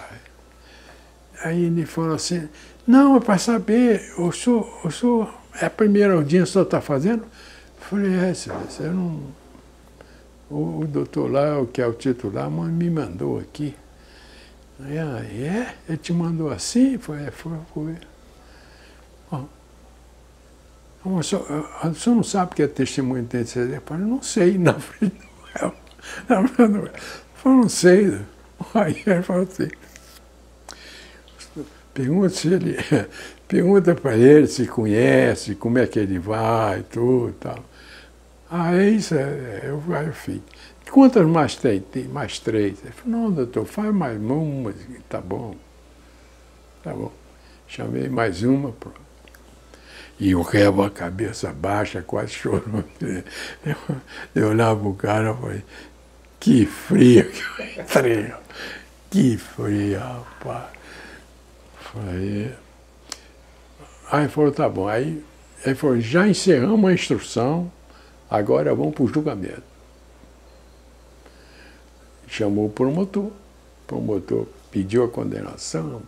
Aí ele falou assim, não, é para saber, o senhor, é a primeira audiência que o senhor está fazendo? Eu falei, excelência, eu não... O doutor lá, o que é o titular, me mandou aqui. Ele te mandou assim? Foi. Bom, o senhor não sabe o que é testemunho de antecedência? Eu falei, não sei, na frente do réu. Eu falei, não sei. Aí ele falou assim, pergunta para ele se conhece, como é que ele vai, tudo e tal. Aí eu fiz. Quantas mais tem? Tem mais 3. Ele falou, não, doutor, faz mais uma. Tá bom. Tá bom. Chamei mais uma. E o réu, a cabeça baixa, quase chorou. Eu olhava para o cara e falei, que frio que eu entrei. Que frio, rapaz. Aí falou, tá bom. Aí ele falou, já encerramos a instrução, agora vamos para o julgamento. Chamou o promotor pediu a condenação,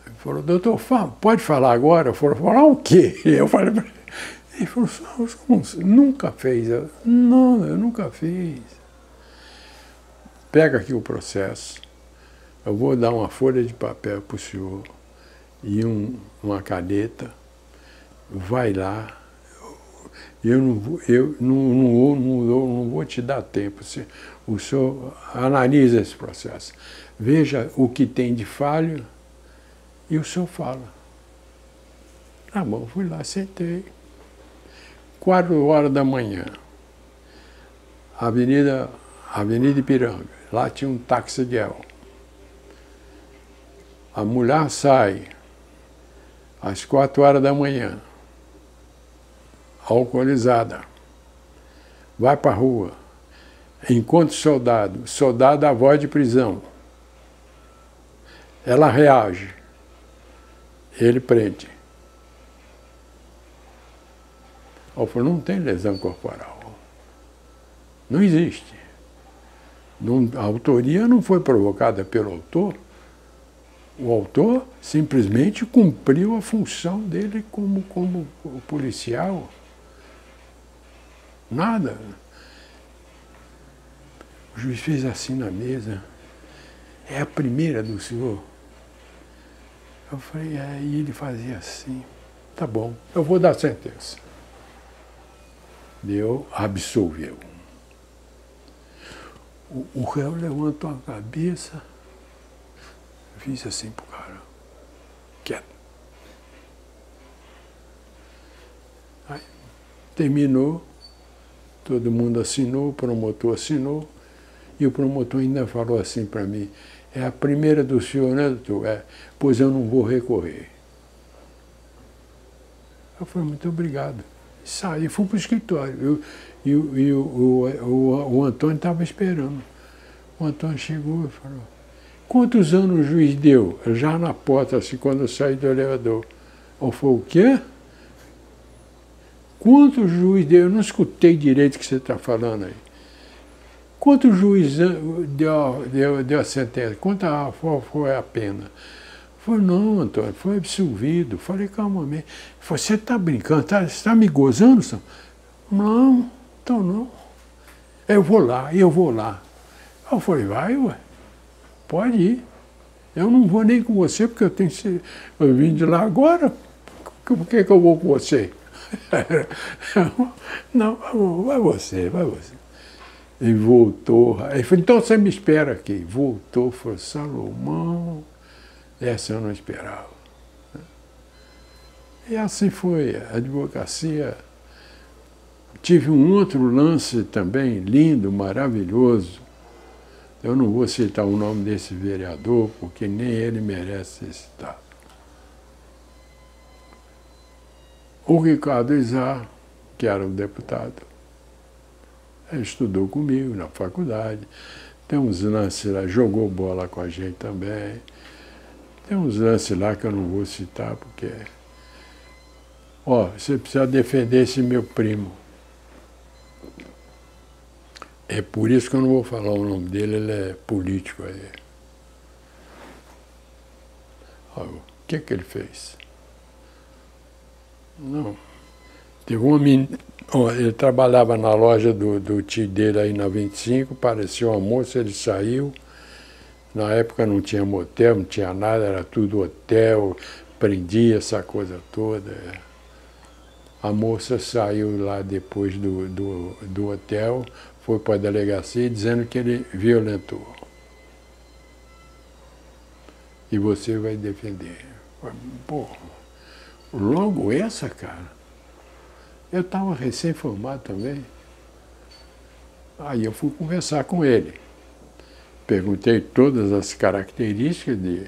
Ele falou, doutor, pode falar agora? Eu falei, falar o quê? Eu falei para ele. Ele falou, nunca fez. Não, eu nunca fiz. Pega aqui o processo, eu vou dar uma folha de papel para o senhor e uma caneta, vai lá. Eu não vou te dar tempo. O senhor analisa esse processo. Veja o que tem de falho e o senhor fala. Tá bom, fui lá, sentei. 4 horas da manhã, Avenida Ipiranga. Lá tinha um taxidiel. A mulher sai às 4 horas da manhã, alcoolizada, vai para a rua, encontra o soldado dá voz de prisão. Ela reage, ele prende. Eu falei, não tem lesão corporal, não existe. A autoria não foi provocada pelo autor, o autor simplesmente cumpriu a função dele como policial. Nada. O juiz fez assim na mesa. É a primeira do senhor? Eu falei, e ele fazia assim. Tá bom, eu vou dar a sentença. Deu, absolveu. O réu levantou a cabeça, fiz assim pro cara, quieto. Aí, terminou, todo mundo assinou, o promotor assinou, e o promotor ainda falou assim para mim, é a primeira do senhor, né, doutor? É, pois eu não vou recorrer. Eu falei, muito obrigado. Saí, fui para o escritório. O Antônio estava esperando. O Antônio chegou e falou, quantos anos o juiz deu? Já na porta, assim, quando eu saí do elevador. Eu falei, o quê? Quanto o juiz deu? Eu não escutei direito o que você está falando aí. Quanto o juiz deu a sentença? Quanto foi a pena? Falei, não, Antônio, foi absolvido. Falei, calmamente. Você está brincando? Você está me gozando, Sam? Não, então não. Eu vou lá. Eu falei, vai, ué. Pode ir. Eu não vou nem com você, porque eu vim de lá agora. Por que eu vou com você? Não, vai você. Ele voltou. Ele falou, então você me espera aqui. Voltou, falou, Salomão, essa eu não esperava. E assim foi a advocacia. Tive um outro lance também lindo, maravilhoso. Eu não vou citar o nome desse vereador, porque nem ele merece ser citado. O Ricardo Izar, que era o deputado, ele estudou comigo na faculdade. Tem uns lances lá, jogou bola com a gente também. Tem uns lances lá que eu não vou citar, porque Ó, você precisa defender esse meu primo. É por isso que eu não vou falar o nome dele, ele é político aí. Ó, o que ele fez? Não. Teve uma menina, ele trabalhava na loja do tio dele aí na 25, apareceu uma moça, ele saiu. Na época não tinha motel, não tinha nada, era tudo hotel, prendia essa coisa toda. A moça saiu lá depois do hotel, foi para a delegacia dizendo que ele violentou. E você vai defender. Pô, logo essa, cara. Eu estava recém-formado também. Aí eu fui conversar com ele. Perguntei todas as características de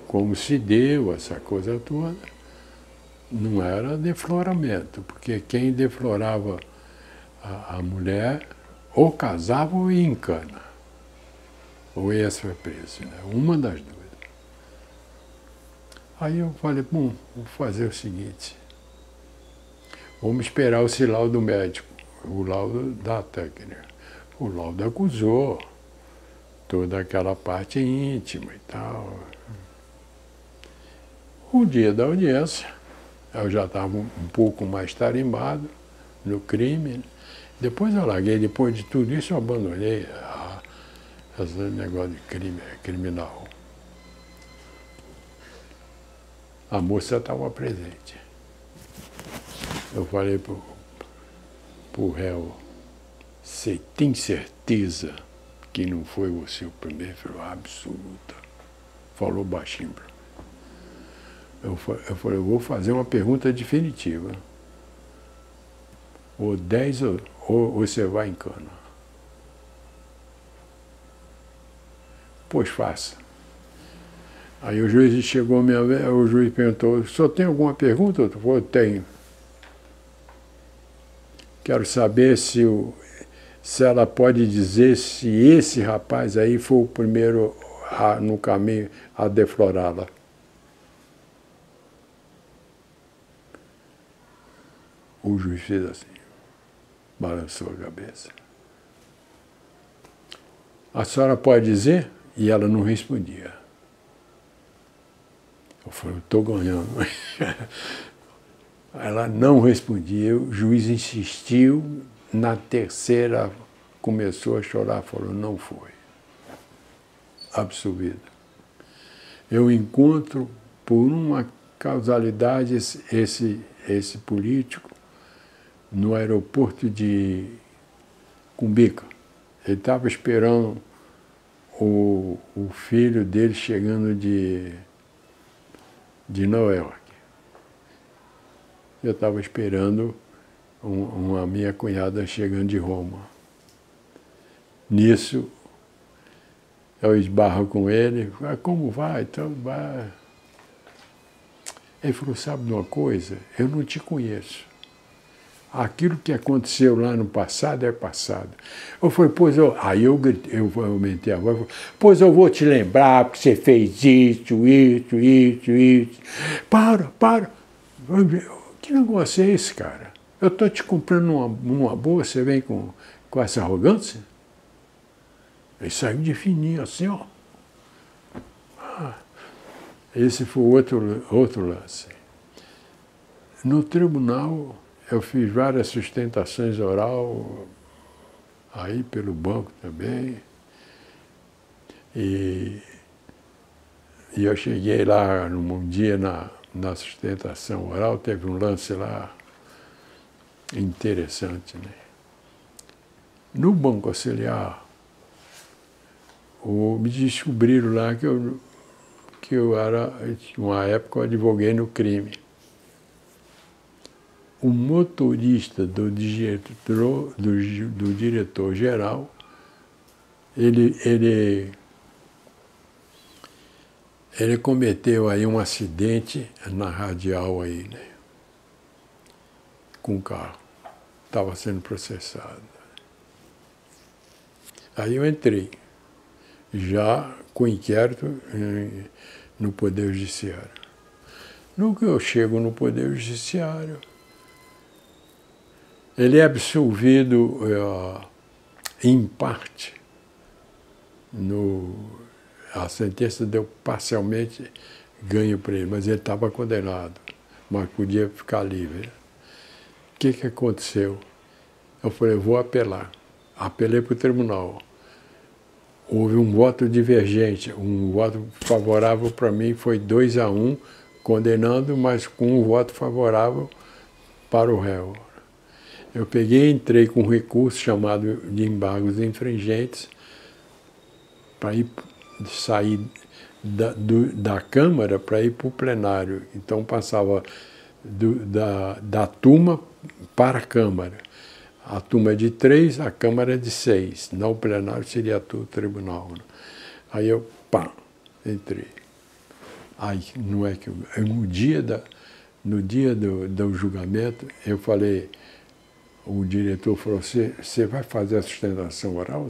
como se deu essa coisa toda. Não era defloramento, porque quem deflorava a mulher ou casava ou ia em cana. Ou ia ser preso, né? Uma das duas. Aí eu falei, bom, vou fazer o seguinte. Vamos esperar o laudo médico, o laudo da técnica. O laudo acusou toda aquela parte íntima e tal. O dia da audiência, eu já estava um pouco mais tarimbado no crime. Depois eu larguei, depois de tudo isso eu abandonei esse negócio de crime criminal. A moça estava presente. Eu falei pro réu, você tem certeza que não foi você o primeiro? Ele falou, absoluta. Falou baixinho para mim. Eu falei, eu vou fazer uma pergunta definitiva. Ou 10 ou você vai em cana. Pois faça. Aí o juiz chegou a minha vez, o juiz perguntou, só tem alguma pergunta? Eu falei, tenho. Quero saber se ela pode dizer se esse rapaz aí foi o primeiro no caminho a deflorá-la. O juiz fez assim, balançou a cabeça. A senhora pode dizer? E ela não respondia. Eu falei, estou ganhando. Ela não respondia, o juiz insistiu, na terceira começou a chorar, falou, não foi. Absolvida. Eu encontro, por uma causalidade, esse político no aeroporto de Cumbica. Ele estava esperando o filho dele chegando de Nova York. Eu estava esperando uma minha cunhada chegando de Roma. Nisso, eu esbarro com ele, como vai? Então, vai. Ele falou, sabe de uma coisa? Eu não te conheço. Aquilo que aconteceu lá no passado é passado. Eu falei, pois aí eu gritei, eu aumentei a voz, pois eu vou te lembrar porque você fez isso. Para. Que negócio é esse, cara? Eu estou te comprando numa boa, você vem com essa arrogância? Ele saiu de fininho assim, ó. Esse foi outro lance. No tribunal, eu fiz várias sustentações oral, aí pelo banco também. E eu cheguei lá num dia na sustentação oral, teve um lance lá interessante, né? No Banco Auxiliar, me descobriram lá que eu era, uma época eu advoguei no crime. O motorista do diretor-geral, ele cometeu aí um acidente na radial aí, né? Com o carro. Estava sendo processado. Aí eu entrei, já com inquérito no Poder Judiciário. No que eu chego no Poder Judiciário, ele é absolvido em parte. A sentença deu parcialmente ganho para ele, mas ele estava condenado, mas podia ficar livre. O que aconteceu? Eu falei, vou apelar. Apelei para o tribunal. Houve um voto divergente, um voto favorável para mim foi 2-1, condenando, mas com um voto favorável para o réu. Eu entrei com um recurso chamado de embargos infringentes para sair da Câmara para ir para o plenário. Então passava da turma para a Câmara. A turma é de 3, a Câmara é de 6. Não, o plenário seria todo o tribunal. Aí eu, entrei. Aí, não é que no dia do julgamento, eu falei, o diretor falou, você vai fazer a sustentação oral?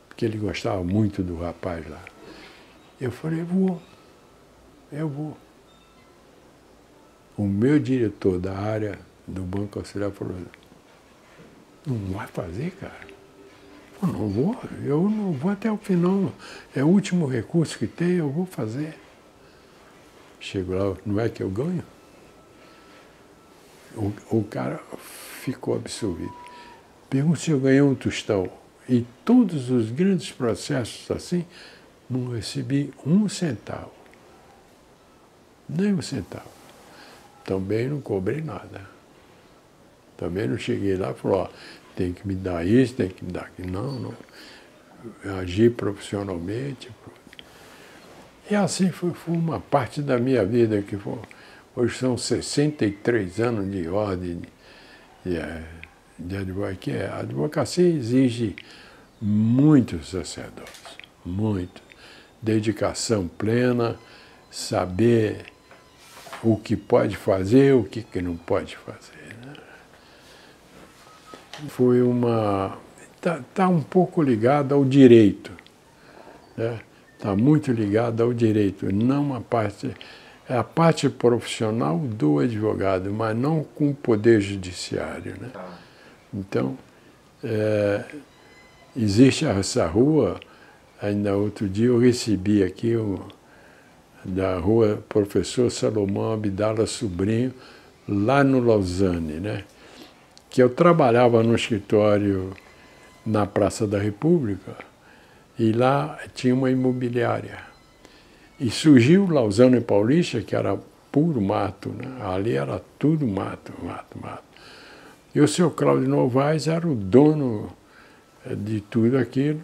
Porque ele gostava muito do rapaz lá. Eu falei, eu vou. O meu diretor da área do Banco Auxiliar falou, não vai fazer, cara? Eu não vou até o final. É o último recurso que tem, eu vou fazer. Chego lá, não é que eu ganho? O cara ficou absolvido. Pergunto se eu ganhei um tostão. E todos os grandes processos assim, não recebi 1 centavo. Nem 1 centavo. Também não cobrei nada. Também não cheguei lá e falei, tem que me dar isso, tem que me dar aquilo. Não. Eu agi profissionalmente. E assim foi uma parte da minha vida que hoje são 63 anos de ordem de advocacia. A advocacia exige muito sacerdotes, muito. Dedicação plena, saber o que pode fazer, o que não pode fazer. Né? Foi está um pouco ligado ao direito, né? Está muito ligado ao direito, não é a parte profissional do advogado, mas não com o poder judiciário. Né? Então, existe essa rua, ainda outro dia eu recebi aqui da rua Professor Salomão Abdala Sobrinho, lá no Lausanne, né? Que eu trabalhava no escritório na Praça da República, e lá tinha uma imobiliária. E surgiu o Lausanne Paulista, que era puro mato, né? Ali era tudo mato. E o seu Cláudio Novaes era o dono de tudo aquilo.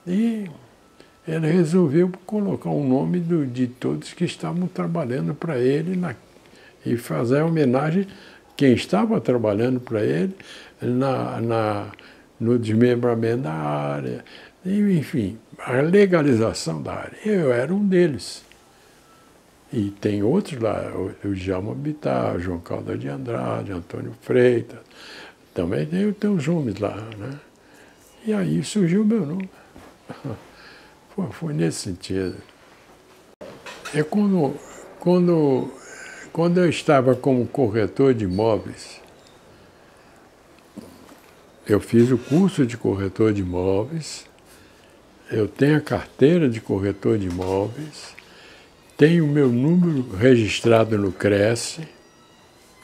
E ele resolveu colocar o nome de todos que estavam trabalhando para ele e fazer homenagem a quem estava trabalhando para ele no desmembramento da área. Enfim, a legalização da área. Eu era um deles. E tem outros lá, o Djalma Bittar, João Caldas de Andrade, Antônio Freitas. Também tem os nomes lá, né? E aí surgiu o meu nome. Foi nesse sentido. Quando eu estava como corretor de imóveis, eu fiz o curso de corretor de imóveis, eu tenho a carteira de corretor de imóveis, tenho o meu número registrado no Cresce,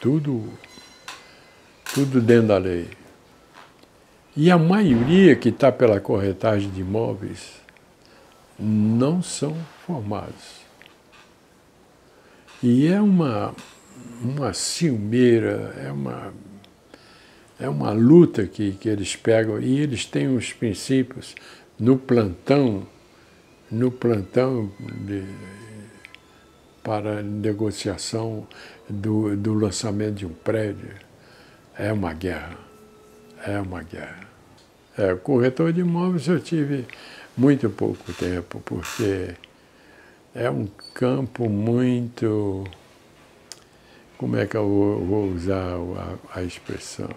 tudo dentro da lei. E a maioria que está pela corretagem de imóveis não são formados. E é uma ciumeira, é uma luta que eles pegam, e eles têm uns princípios no plantão para negociação do lançamento de um prédio. É uma guerra. Corretor de imóveis eu tive muito pouco tempo, porque é um campo muito... Como é que eu vou usar a expressão?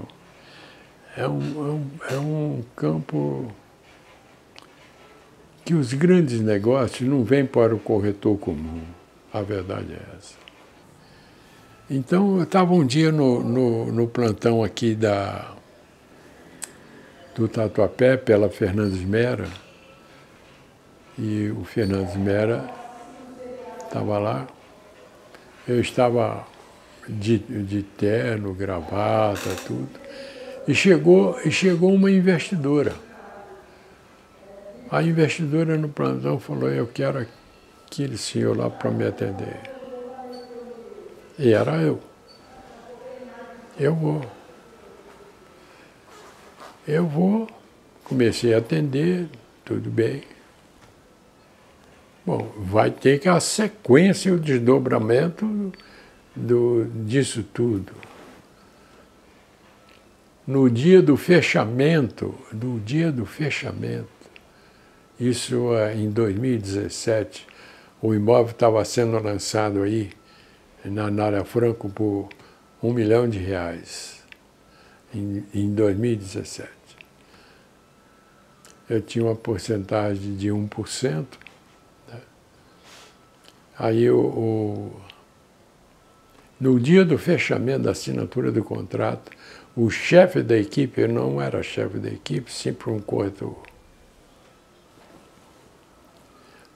É um campo que os grandes negócios não vêm para o corretor comum. A verdade é essa. Então, eu estava um dia no plantão aqui do Tatuapé, pela Fernandes Mera, e o Fernandes Mera estava lá. Eu estava de terno, gravata, tudo. E chegou uma investidora. A investidora no plantão falou, eu quero aquele senhor lá para me atender. E era eu. Eu vou. Comecei a atender, tudo bem. Bom, vai ter que a sequência, o desdobramento disso tudo. No dia do fechamento, isso em 2017, o imóvel estava sendo lançado aí, na Anália Franco, por R$1 milhão, em 2017. Eu tinha uma porcentagem de 1%. Né? Aí, no dia do fechamento da assinatura do contrato, o chefe da equipe, eu não era chefe da equipe, sempre um corretor.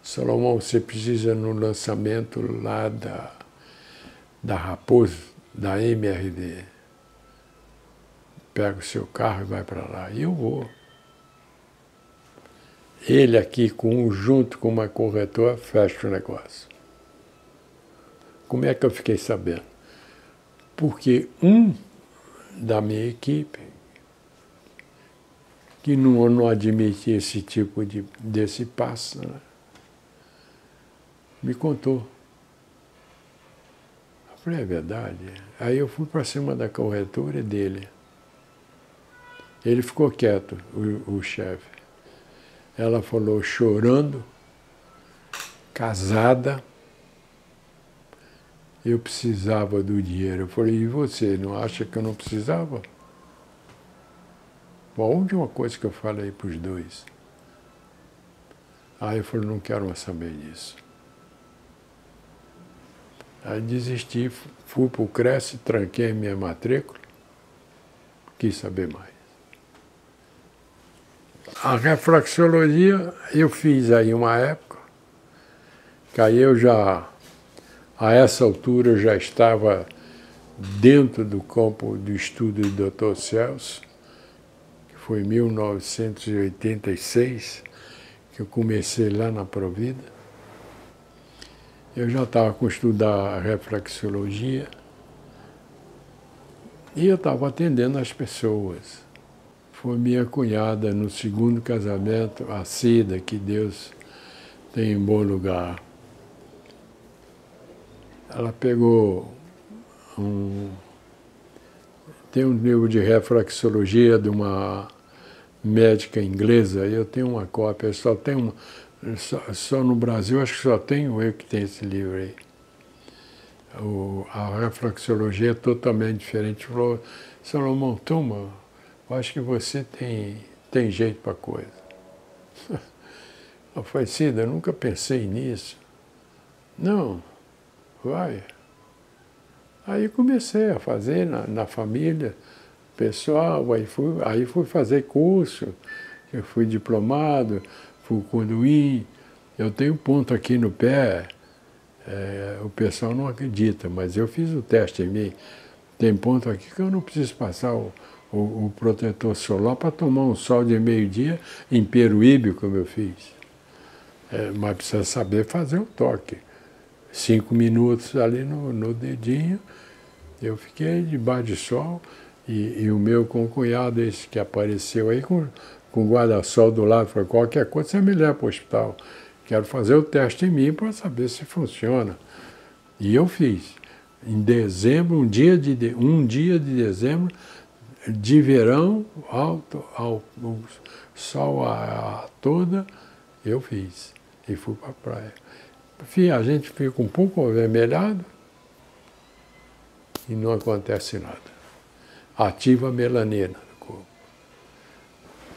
Salomão, você precisa no lançamento lá da Raposo, da MRV. Pega o seu carro e vai para lá. E eu vou. Ele aqui, junto com uma corretora, fecha o negócio. Como é que eu fiquei sabendo? Porque um da minha equipe, que não admite esse tipo desse passo, né? Me contou. Eu falei, é verdade. Aí eu fui para cima da corretora dele. Ele ficou quieto, o chefe. Ela falou, chorando, casada, eu precisava do dinheiro. Eu falei, e você, não acha que eu não precisava? Bom, a última coisa que eu falei para os dois. Aí eu falei, não quero mais saber disso. Aí desisti, fui para o Cresce, tranquei minha matrícula, quis saber mais. A reflexologia eu fiz aí uma época, que aí eu já, a essa altura, eu já estava dentro do campo do estudo do Dr. Celso, que foi em 1986, que eu comecei lá na Provida. Eu já estava com estudar reflexologia e eu estava atendendo as pessoas. Foi minha cunhada no segundo casamento, a Cida, que Deus tem em bom lugar. Ela pegou tem um livro de reflexologia de uma médica inglesa, eu tenho uma cópia, só no Brasil, acho que só tenho eu que tenho esse livro aí. A reflexologia é totalmente diferente. Falou, Salomão, toma, eu acho que você tem jeito para coisa. Eu falei, Cida, eu nunca pensei nisso. Não, vai. Aí comecei a fazer na família, pessoal, aí fui fazer curso, eu fui diplomado, fui conduir, eu tenho ponto aqui no pé, o pessoal não acredita, mas eu fiz o teste em mim, tem ponto aqui que eu não preciso passar o protetor solar para tomar um sol de meio-dia em Peruíbe, como eu fiz. Mas precisa saber fazer o toque. 5 minutos ali no dedinho, eu fiquei debaixo de sol, e o meu concunhado, esse que apareceu aí, com o guarda-sol do lado, falou, qualquer coisa você me leva para o hospital. Quero fazer o teste em mim para saber se funciona. E eu fiz. Em dezembro, um dia de dezembro, de verão, o sol toda, eu fiz. E fui para a praia. A gente fica um pouco avermelhado e não acontece nada. Ativa a melanina no corpo.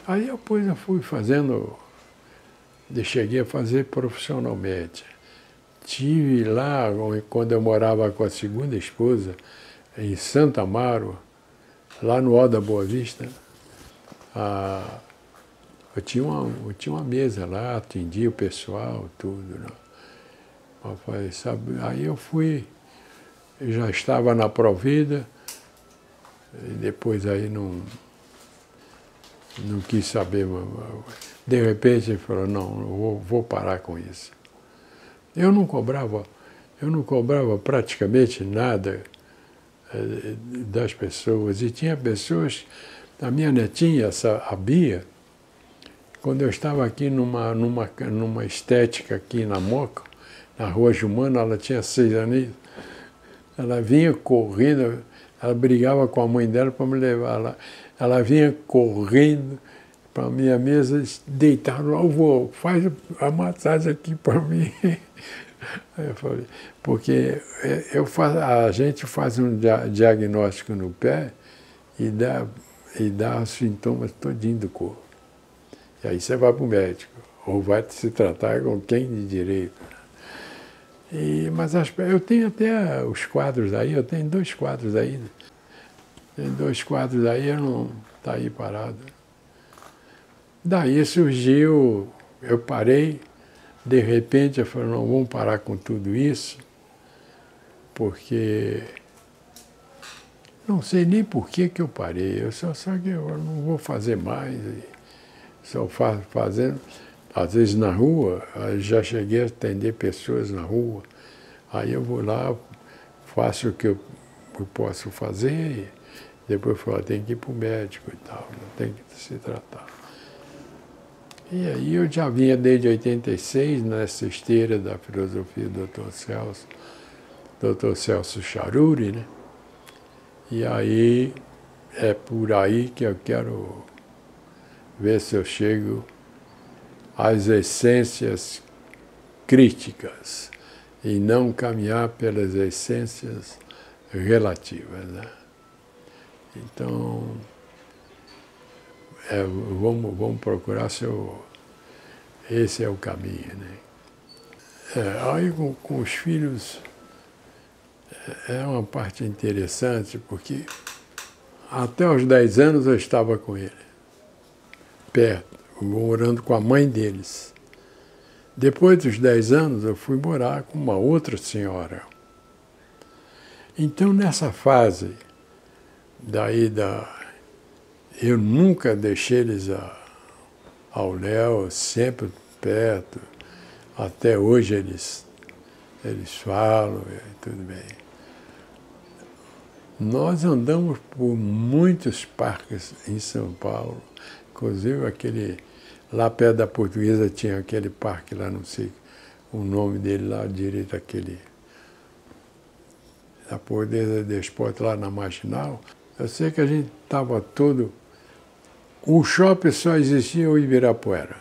Aí depois eu fui fazendo, cheguei a fazer profissionalmente. tive lá, quando eu morava com a segunda esposa, em Santa Amaro, lá no Alto da Boa Vista, eu tinha uma mesa lá, atendia o pessoal, tudo. Né? Rapaz, sabe, aí eu fui, já estava na Provida, e depois aí não quis saber. De repente ele falou, não, eu vou parar com isso. Eu não cobrava praticamente nada das pessoas. E tinha pessoas, a minha netinha, a Bia, quando eu estava aqui numa estética aqui na Moca, na Rua Jumana, ela tinha 6 anos, ela vinha correndo, ela brigava com a mãe dela para me levar lá. Ela vinha correndo para a minha mesa, deitar lá, vô, faz a massagem aqui para mim. Aí eu falei, porque a gente faz um diagnóstico no pé e dá os sintomas todinho do corpo. E aí você vai para o médico, ou vai se tratar com quem de direito. Mas eu tenho até os quadros aí, eu tenho 2 quadros aí. Tem 2 quadros aí, eu não está aí parado. Daí surgiu, eu parei, de repente eu falei, não, vamos parar com tudo isso, porque não sei nem por que eu parei, eu só que eu não vou fazer mais, só fazendo, às vezes na rua, já cheguei a atender pessoas na rua, aí eu vou lá, faço o que eu posso fazer, depois eu falo, tem que ir para o médico e tal, tem que se tratar. E aí eu já vinha desde 86 nessa esteira da filosofia do Dr. Celso Charuri, né? E aí é por aí que eu quero ver se eu chego às essências críticas e não caminhar pelas essências relativas, né? Então, vamos procurar esse é o caminho, né? Aí com os filhos é uma parte interessante, porque até os 10 anos eu estava com ele, perto, morando com a mãe deles. Depois dos 10 anos eu fui morar com uma outra senhora. Então nessa fase, eu nunca deixei eles ao léu, sempre perto. Até hoje eles falam, tudo bem. Nós andamos por muitos parques em São Paulo, inclusive lá perto da Portuguesa tinha aquele parque lá, não sei o nome dele lá direito, da Portuguesa de Esporte lá na Marginal. Eu sei que a gente estava todo... O shopping só existia o Ibirapuera.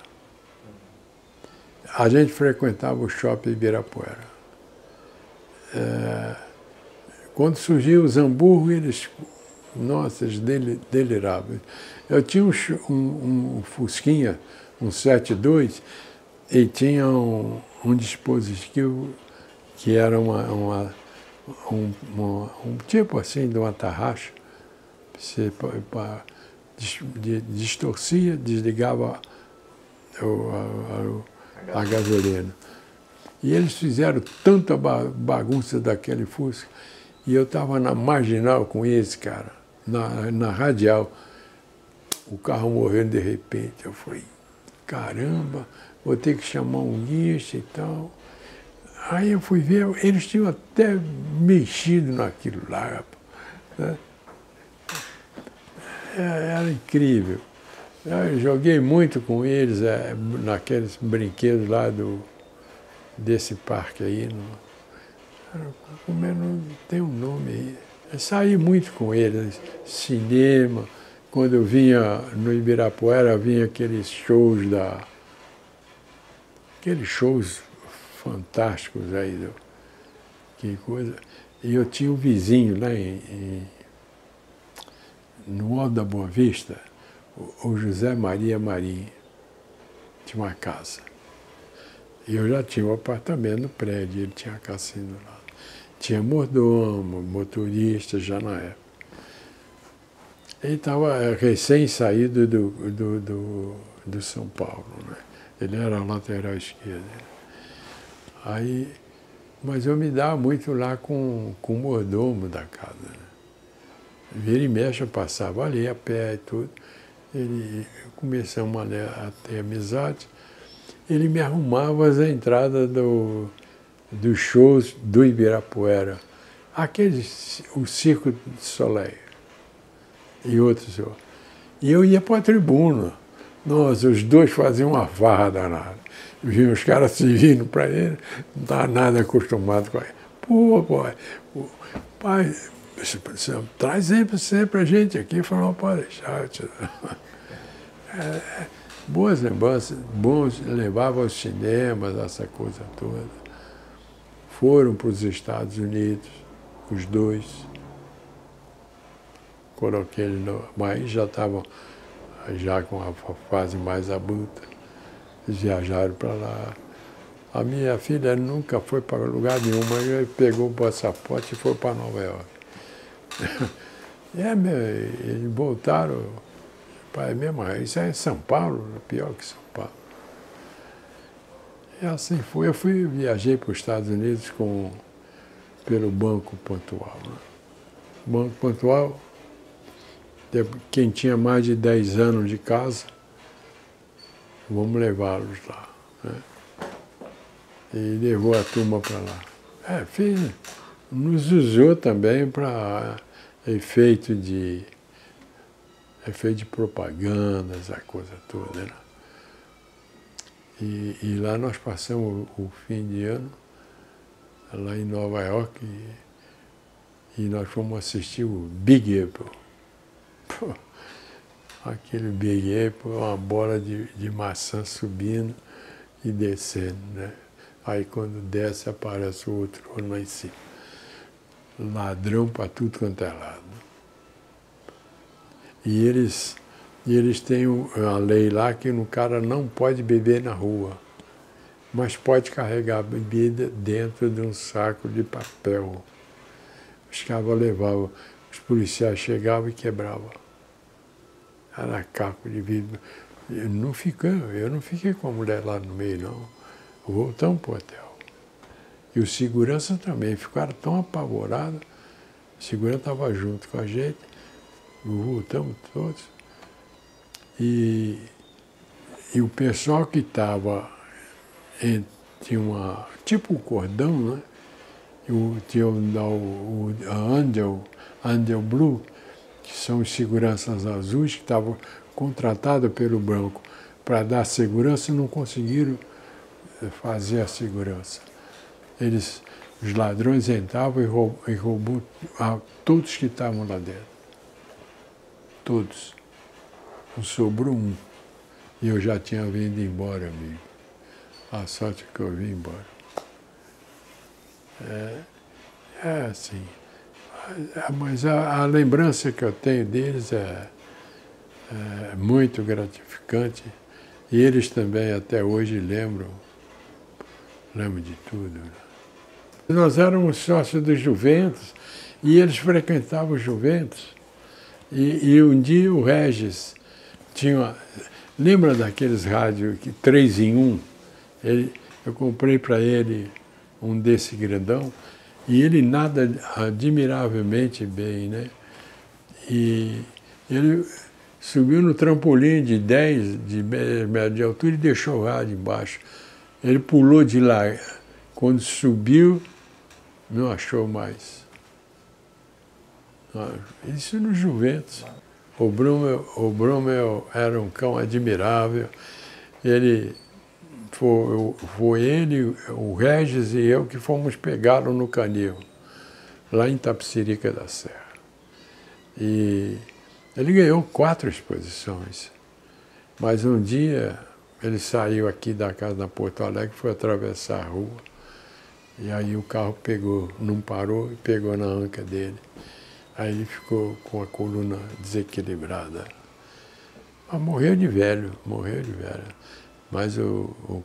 A gente frequentava o shopping Ibirapuera. Quando surgiu os hambúrgueres, eles deliravam. Eu tinha um Fusquinha, um 72, e tinha um dispositivo que era um tipo assim de uma tarraxa. Você distorcia, desligava a gasolina. E eles fizeram tanta bagunça daquele Fusca, e eu estava na Marginal com eles, cara, na Radial, o carro morrendo de repente. Eu falei, caramba, vou ter que chamar um guincho e tal. Aí eu fui ver, eles tinham até mexido naquilo lá, né? Era incrível. Eu joguei muito com eles naqueles brinquedos lá desse parque aí. Como não tem um nome aí. Eu saí muito com eles, cinema. Quando eu vinha no Ibirapuera, vinha aqueles shows aqueles shows fantásticos aí. Que coisa. E eu tinha um vizinho lá no Alto da Boa Vista, o José Maria Marim, tinha uma casa. E eu já tinha um apartamento no prédio, ele tinha a cassino lá. Tinha mordomo, motorista já na época. Ele estava recém-saído do São Paulo, né? Ele era lateral esquerdo. Aí, mas eu me dava muito lá com o mordomo da casa, né? Vira e mexe, eu passava ali a pé e tudo. Começamos a ter amizade. Ele me arrumava as entradas dos shows do Ibirapuera. O Circo de Soleil e outros. E eu ia para a tribuna. Nossa, os dois faziam uma farra danada. Vinham os caras se vindo para ele, não estava nada acostumado com ele. Pô, pai, traz sempre a gente aqui. Falou, pode deixar. Boas lembranças, levavam aos cinemas, essa coisa toda. Foram para os Estados Unidos, os dois. Coloquei ele mas já estavam com a fase mais adulta. Eles viajaram para lá. A minha filha nunca foi para lugar nenhum, mas ele pegou o passaporte e foi para Nova York. Eles voltaram. Pai, mesmo, isso é São Paulo, pior que São Paulo. E assim foi. Eu viajei para os Estados Unidos pelo Banco Pontual. Né? Banco Pontual, quem tinha mais de 10 anos de casa, vamos levá-los lá. Né? E levou a turma para lá. Nos usou também para efeito de propaganda, essa coisa toda. Né? E lá nós passamos o fim de ano, lá em Nova York, e nós fomos assistir o Big Apple. Pô, aquele Big Apple, uma bola de maçã subindo e descendo, né? Aí quando desce aparece o outro lá em cima. Ladrão para tudo quanto é lado. E eles têm a lei lá que o cara não pode beber na rua, mas pode carregar a bebida dentro de um saco de papel. Os caras levavam, os policiais chegavam e quebravam. Era caco de vidro. Eu não fiquei com a mulher lá no meio, não. Voltamos para o hotel. E os seguranças também ficaram tão apavorados. O segurança estava junto com a gente. Voltamos todos. E o pessoal que estava tinha tipo um cordão, né? Tinha a Andel Blue, que são os seguranças azuis que estavam contratados pelo branco para dar segurança e não conseguiram fazer a segurança. Os ladrões entravam e roubou todos que estavam lá dentro. Todos. Não sobrou um. E eu já tinha vindo embora, amigo. A sorte é que eu vim embora. É assim. Mas a lembrança que eu tenho deles é muito gratificante. E eles também até hoje lembram de tudo. Nós éramos sócios do Juventus e eles frequentavam o Juventus. E um dia o Regis tinha... Lembra daqueles rádios 3 em 1? Eu comprei para ele um desse grandão e ele nada admiravelmente bem, né? E ele subiu no trampolim de 10 metros de altura e deixou o rádio embaixo. Ele pulou de lá. Quando subiu, não achou mais. Isso no Juventus. O Brummel era um cão admirável. Foi ele, o Regis e eu que fomos pegá-lo no canil, lá em Tapicerica da Serra. E ele ganhou 4 exposições. Mas um dia ele saiu aqui da casa na Porto Alegre, foi atravessar a rua. E aí o carro não parou e pegou na anca dele. Aí ele ficou com a coluna desequilibrada. Mas morreu de velho. Mas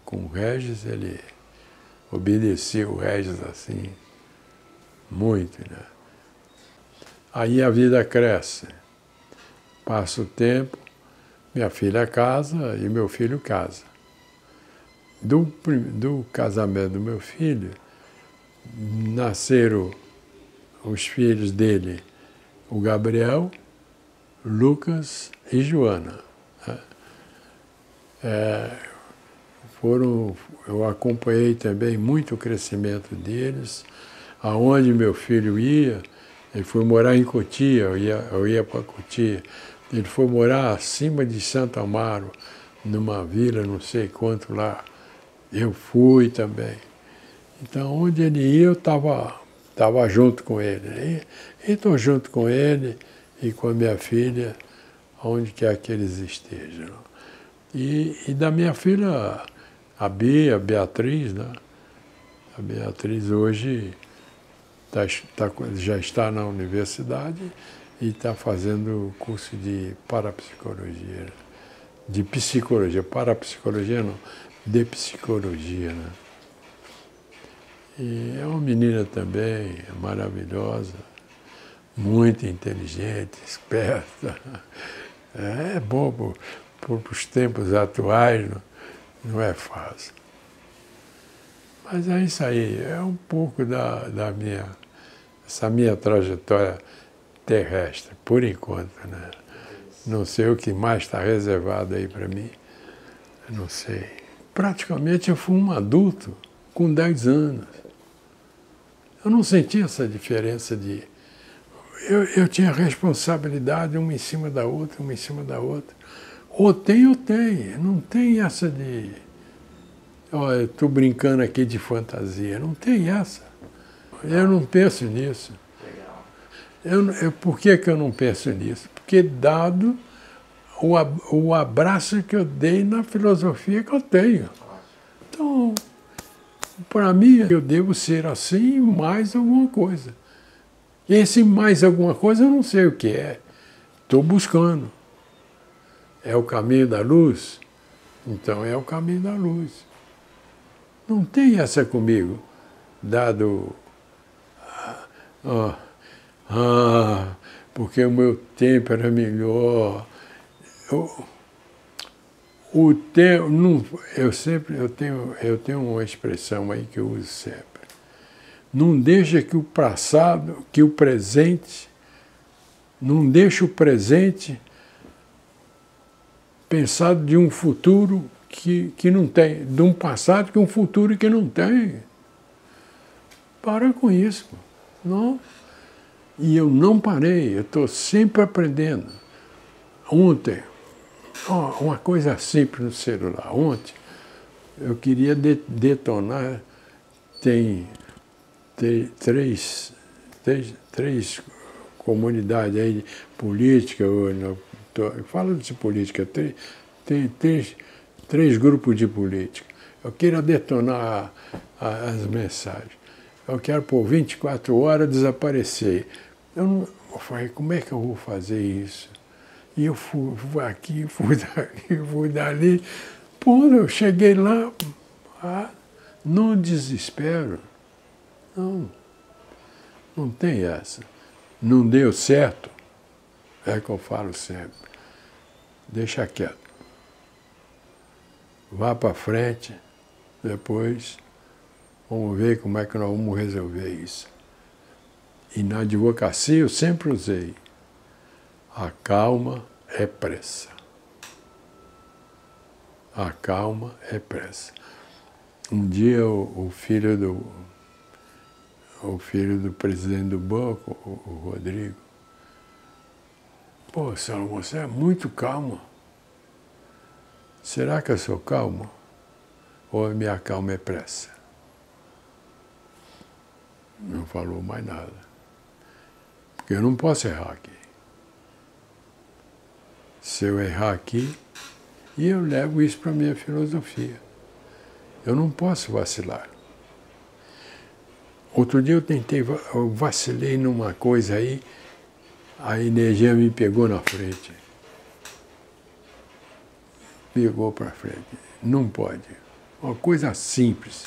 com o Regis, ele obedecia o Regis assim, muito, né? Aí a vida cresce. Passa o tempo, minha filha casa e meu filho casa. Do casamento do meu filho, nasceram os filhos dele, o Gabriel, Lucas e Joana. Eu acompanhei também muito o crescimento deles. Aonde meu filho ia, ele foi morar em Cotia, eu ia para Cotia. Ele foi morar acima de Santo Amaro, numa vila, não sei quanto lá. Eu fui também. Então, onde ele ia, eu estava junto com ele. E estou junto com ele e com a minha filha, onde quer que eles estejam. E da minha filha, a Beatriz, né? A Beatriz hoje já está na universidade e está fazendo curso de parapsicologia. De psicologia, parapsicologia não, de psicologia, né? E é uma menina também maravilhosa, muito inteligente, esperta. É bom para os tempos atuais, não é fácil. Mas é isso aí, é um pouco essa minha trajetória terrestre, por enquanto, né? Não sei o que mais está reservado aí para mim, não sei. Praticamente eu fui um adulto com 10 anos. Eu não sentia essa diferença de... Eu tinha responsabilidade uma em cima da outra, uma em cima da outra. Ou tem, não tem essa de... Olha, estou brincando aqui de fantasia, não tem essa. Eu não penso nisso. Por que eu não penso nisso? Porque dado o abraço que eu dei na filosofia que eu tenho. Então, para mim, eu devo ser assim mais alguma coisa. Esse mais alguma coisa eu não sei o que é. Estou buscando. É o caminho da luz? Então é o caminho da luz. Não tem essa comigo, dado... porque o meu tempo era melhor. O tempo, eu tenho uma expressão aí que eu uso sempre. Não deixa que o passado, que o presente, não deixa o presente pensado de um futuro que não tem, de um passado que é um futuro que não tem. Para com isso. Não. E eu não parei, eu estou sempre aprendendo. Ontem, uma coisa simples no celular. Ontem, eu queria detonar, tem três comunidades aí de política, eu falo de política, tem três grupos de política. Eu quero detonar as mensagens. Eu quero por 24 horas desaparecer. Eu falei, como é que eu vou fazer isso? E eu fui aqui, fui daqui, fui dali. Pô, eu cheguei lá, no desespero. Não tem essa. Não deu certo, é que eu falo sempre. Deixa quieto. Vá para frente, depois vamos ver como é que nós vamos resolver isso. E na advocacia eu sempre usei: a calma é pressa. A calma é pressa. Um dia o filho do presidente do banco, o Rodrigo, pô, Salomão, você é muito calmo. Será que eu sou calmo? Ou a minha calma é pressa? Não falou mais nada. Porque eu não posso errar aqui. Se eu errar aqui, e eu levo isso para a minha filosofia. Eu não posso vacilar. Outro dia eu vacilei numa coisa aí, a energia me pegou na frente. pegou para frente. Não pode. Uma coisa simples.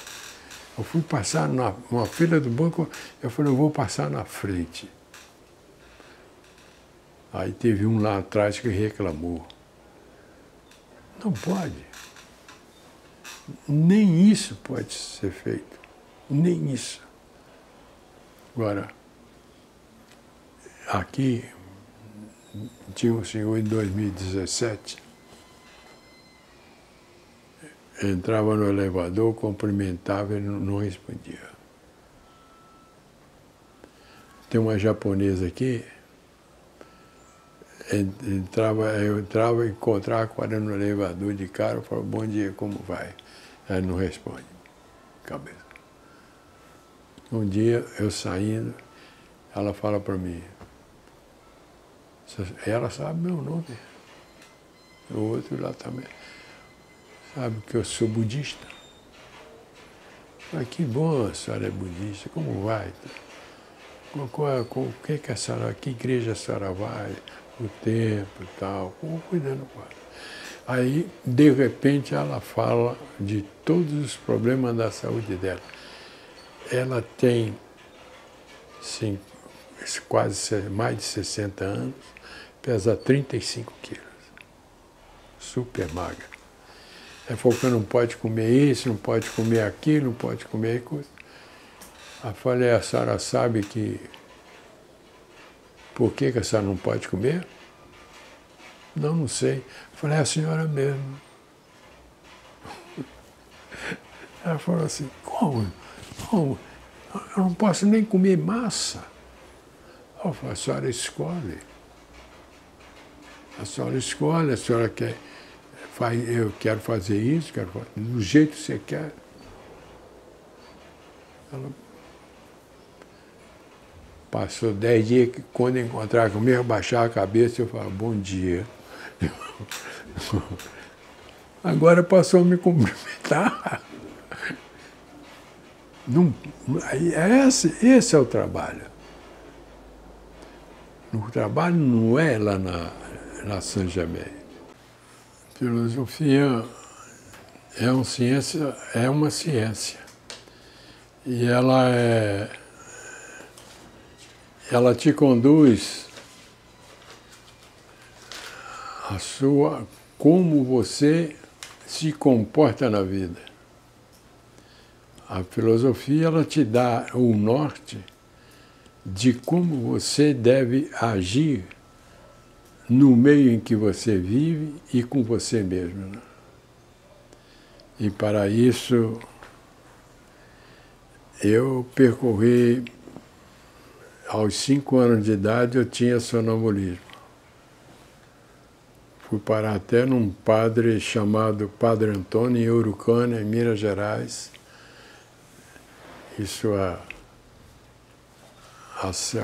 Eu fui passar numa fila do banco, eu falei, eu vou passar na frente. Aí teve um lá atrás que reclamou. Não pode. Nem isso pode ser feito. Nem isso. Agora, aqui, tinha um senhor em 2017, entrava no elevador, cumprimentava, ele não respondia. Tem uma japonesa aqui, eu entrava, encontrava com ela no elevador de cara, eu falava, bom dia, como vai? Ela não responde. Cabeça. Um dia, eu saindo, ela fala para mim, ela sabe meu nome, o outro lá também, sabe que eu sou budista. Ah, que bom, a senhora é budista, como vai? Que igreja a senhora vai? O templo e tal, cuidando com ela. Aí, de repente, ela fala de todos os problemas da saúde dela. Ela tem quase mais de 60 anos, pesa 35 quilos, super magra. Ela falou que não pode comer isso, não pode comer aquilo, não pode comer coisa. Eu falei, a senhora sabe que... Por que a senhora não pode comer? Não, não sei. Eu falei, é a senhora mesmo. Ela falou assim, como? Como? Eu não posso nem comer massa. Eu falei, a senhora escolhe. A senhora escolhe, a senhora quer... Eu quero fazer isso, quero fazer do jeito que você quer. Ela passou 10 dias que quando encontrar comigo, eu baixava a cabeça e eu falava, bom dia. Agora passou a me cumprimentar. Não, esse é o trabalho. O trabalho não é lá na Saint-Germain. Filosofia é uma ciência. E ela te conduz como você se comporta na vida. A filosofia, ela te dá o norte de como você deve agir no meio em que você vive e com você mesmo. Né? E para isso, eu percorri, aos 5 anos de idade, eu tinha sonambulismo. Fui parar até num padre chamado Padre Antônio, em Urucânia, em Minas Gerais. Isso há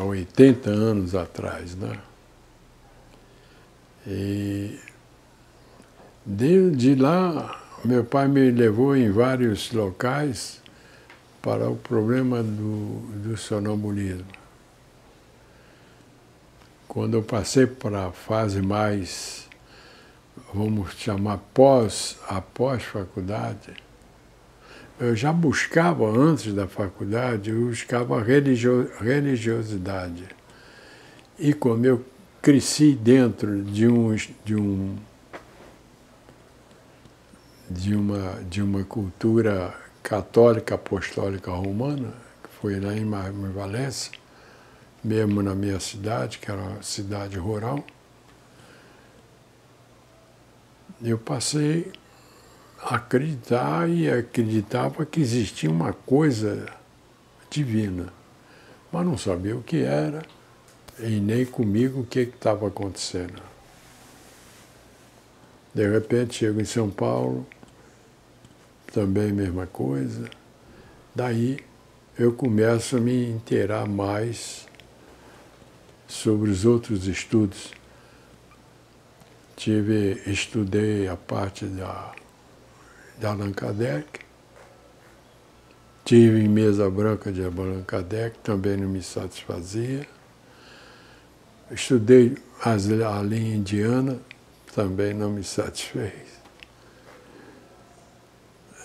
80 anos atrás, né? E de lá, meu pai me levou em vários locais para o problema do sonambulismo. Quando eu passei para a fase mais, vamos chamar, após faculdade, eu já buscava, antes da faculdade, eu buscava religiosidade. E como eu cresci dentro de uma cultura católica apostólica romana, que foi lá em Valência, mesmo na minha cidade, que era uma cidade rural, eu passei a acreditar e acreditava que existia uma coisa divina, mas não sabia o que era e nem comigo o que estava acontecendo. De repente chego em São Paulo, também a mesma coisa. Daí eu começo a me inteirar mais sobre os outros estudos. Estudei a parte de Allan Kardec, tive em mesa branca de Allan Kardec, também não me satisfazia. Estudei a linha indiana, também não me satisfez.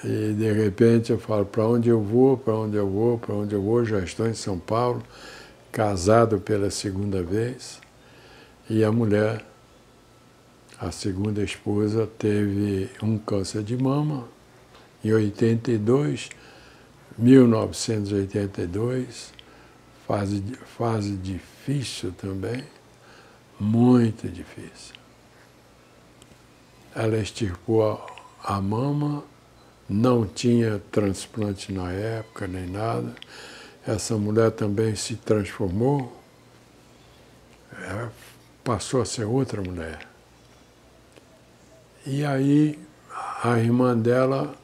E de repente eu falo, para onde eu vou, para onde eu vou, para onde eu vou, já estou em São Paulo, casado pela segunda vez, e a mulher, a segunda esposa, teve um câncer de mama em 1982, fase difícil também, muito difícil. Ela extirpou a mama, não tinha transplante na época, nem nada. Essa mulher também se transformou, passou a ser outra mulher. E aí a irmã dela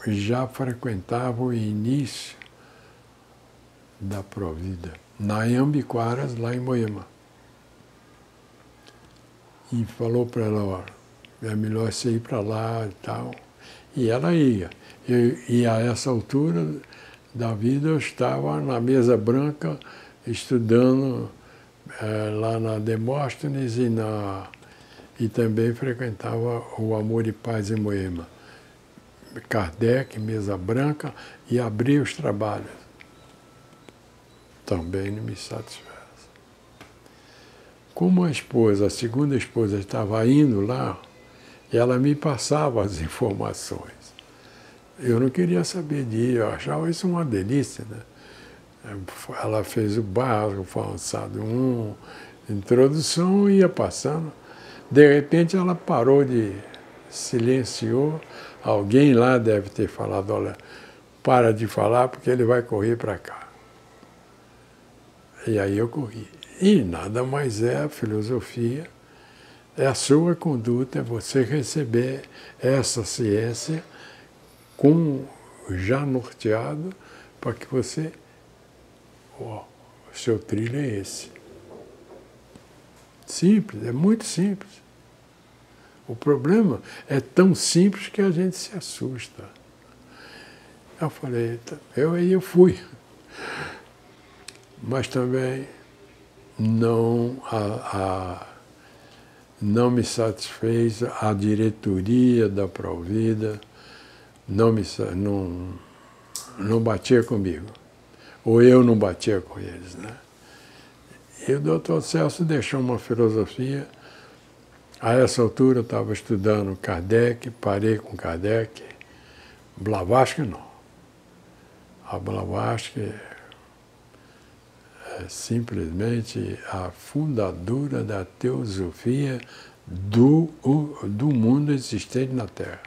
já frequentava o início da Provida, na Iambiquaras, lá em Moema. E falou para ela, olha, é melhor você ir para lá e tal. E ela ia. E a essa altura da vida eu estava na mesa branca estudando lá na Demóstenes e também frequentava o Amor e Paz em Moema. Kardec, mesa branca, e abri os trabalhos. Também não me satisfez. Como a segunda esposa, estava indo lá, ela me passava as informações. Eu não queria saber de ir, eu achava isso uma delícia, né? Ela fez o básico, o avançado 1, introdução, ia passando. De repente ela parou silenciou. Alguém lá deve ter falado, olha, para de falar porque ele vai correr para cá. E aí eu corri. E nada mais é a filosofia, é a sua conduta, é você receber essa ciência já norteado para que você, o seu trilho é esse. Simples, é muito simples. O problema é tão simples que a gente se assusta. Eu falei, eu fui. Mas também não me satisfez a diretoria da Provida, não batia comigo. Ou eu não batia com eles, né? E o doutor Celso deixou uma filosofia. A essa altura eu estava estudando Kardec, parei com Kardec. Blavatsky não. A Blavatsky é simplesmente a fundadora da teosofia do mundo existente na Terra.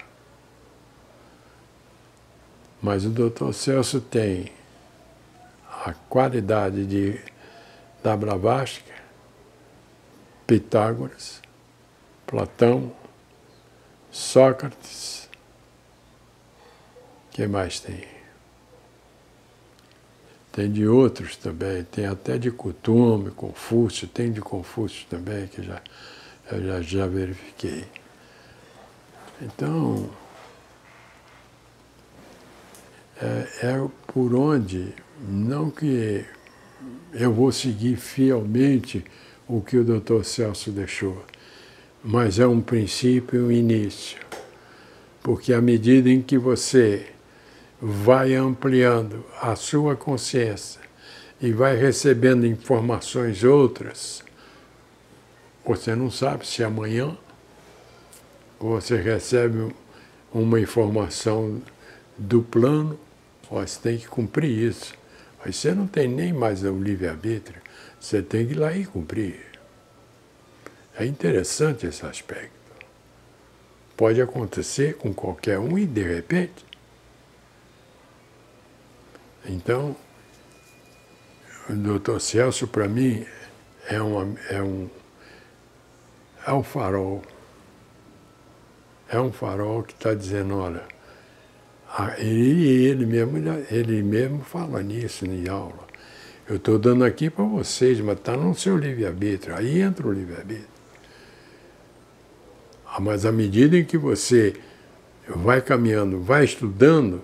Mas o doutor Celso tem a qualidade da Blavatsky, Pitágoras, Platão, Sócrates, que mais tem? Tem de outros também, tem até de Kutume, Confúcio, tem de Confúcio também, que eu já verifiquei. Então, é por onde, não que eu vou seguir fielmente o que o doutor Celso deixou, mas é um princípio e um início. Porque à medida em que você vai ampliando a sua consciência e vai recebendo informações outras, você não sabe se amanhã você recebe uma informação do plano, você tem que cumprir isso. Aí você não tem nem mais o livre-arbítrio, você tem que ir lá e cumprir. É interessante esse aspecto. Pode acontecer com qualquer um e de repente. Então, o doutor Celso, para mim, é um farol. É um farol que está dizendo, olha, ele mesmo fala nisso em aula. Eu estou dando aqui para vocês, mas está no seu livre-arbítrio. Aí entra o livre-arbítrio. Mas à medida em que você vai caminhando, vai estudando,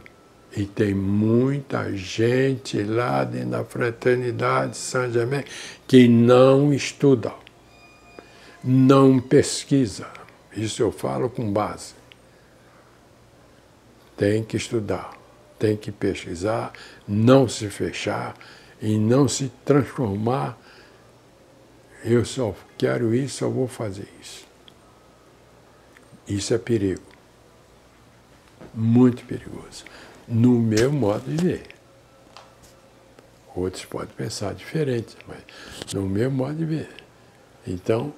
e tem muita gente lá dentro da Fraternidade Saint-Germain que não estuda, não pesquisa. Isso eu falo com base. tem que estudar, tem que pesquisar, não se fechar e não se transformar. Eu só quero isso, só vou fazer isso. Isso é perigo. Muito perigoso. No meu modo de ver. Outros podem pensar diferente, mas no meu modo de ver. Então,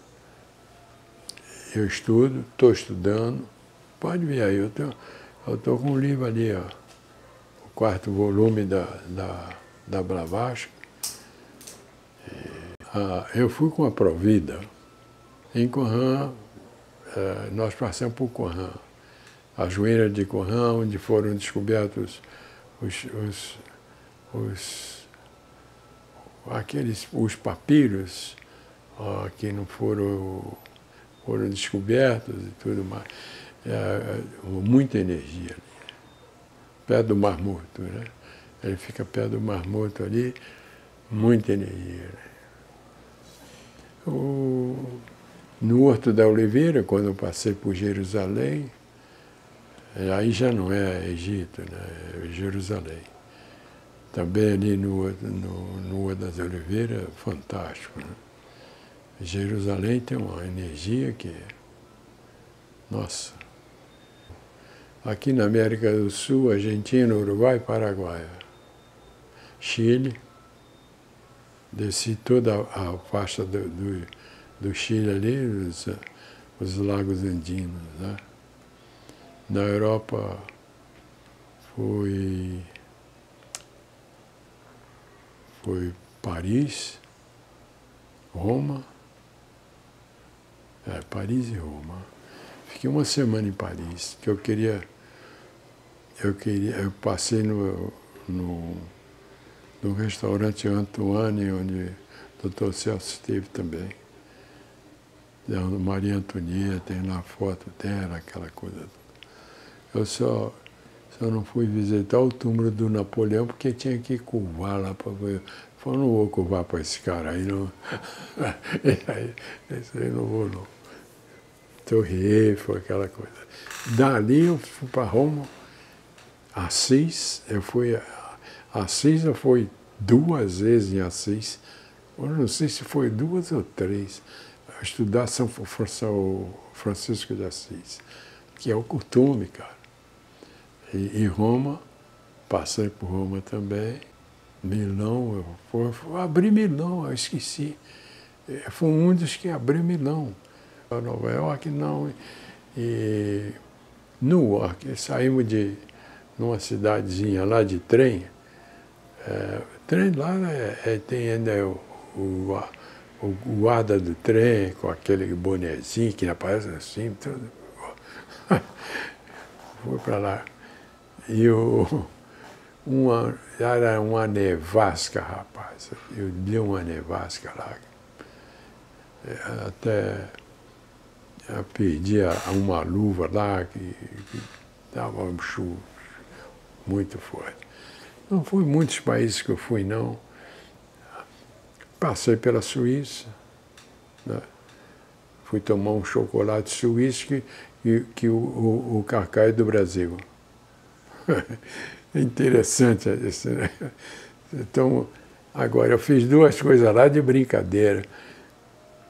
eu estudo, estou estudando. Pode ver aí, eu estou com um livro ali, ó, o 4º volume da Blavatsky. Eu fui com a Provida. Em Qumran, nós passamos por Qumran. A Joeira de Qumran, onde foram descobertos os papiros que não foram descobertos e tudo mais. Muita energia ali. Perto do Mar Morto, né? Ele fica perto do Mar Morto ali, muita energia. No Horto da Oliveira, quando eu passei por Jerusalém, aí já não é Egito, né? É Jerusalém. Também ali no Horto das Oliveiras, fantástico, né? Jerusalém tem uma energia que é... Nossa! Aqui na América do Sul, Argentina, Uruguai, Paraguai, Chile, desci toda a faixa do Chile ali, os lagos andinos, né? Na Europa foi Paris, Roma, Paris e Roma. Fiquei uma semana em Paris, que eu passei no restaurante Antoine, onde o Dr. Celso esteve também. Maria Antonieta, tem lá a foto dela, aquela coisa toda. Eu só não fui visitar o túmulo do Napoleão porque tinha que curvar lá para ver. Falei, não vou curvar para esse cara aí, não. Esse aí não vou, não. Torre Eiffel, aquela coisa. Dali eu fui para Roma, Assis, eu fui 2 vezes em Assis. Eu não sei se foi 2 ou 3, estudar São Francisco de Assis, que é o costume, cara. E Roma, passei por Roma também, Milão, eu abri Milão, eu esqueci. Foi um dos que abriu Milão. Nova York, não. E Newark, saímos numa cidadezinha lá de trem. Trem lá tem ainda o guarda do trem, com aquele bonezinho que aparece assim, tudo. Fui para lá. E era uma nevasca, rapaz. Eu dei uma nevasca lá. Até eu perdi uma luva lá que dava um chuva muito forte. Não fui muitos países que eu fui, não. Passei pela Suíça, né? Fui tomar um chocolate suíço que o cacau é do Brasil. É interessante isso, né? Então, agora, eu fiz 2 coisas lá de brincadeira.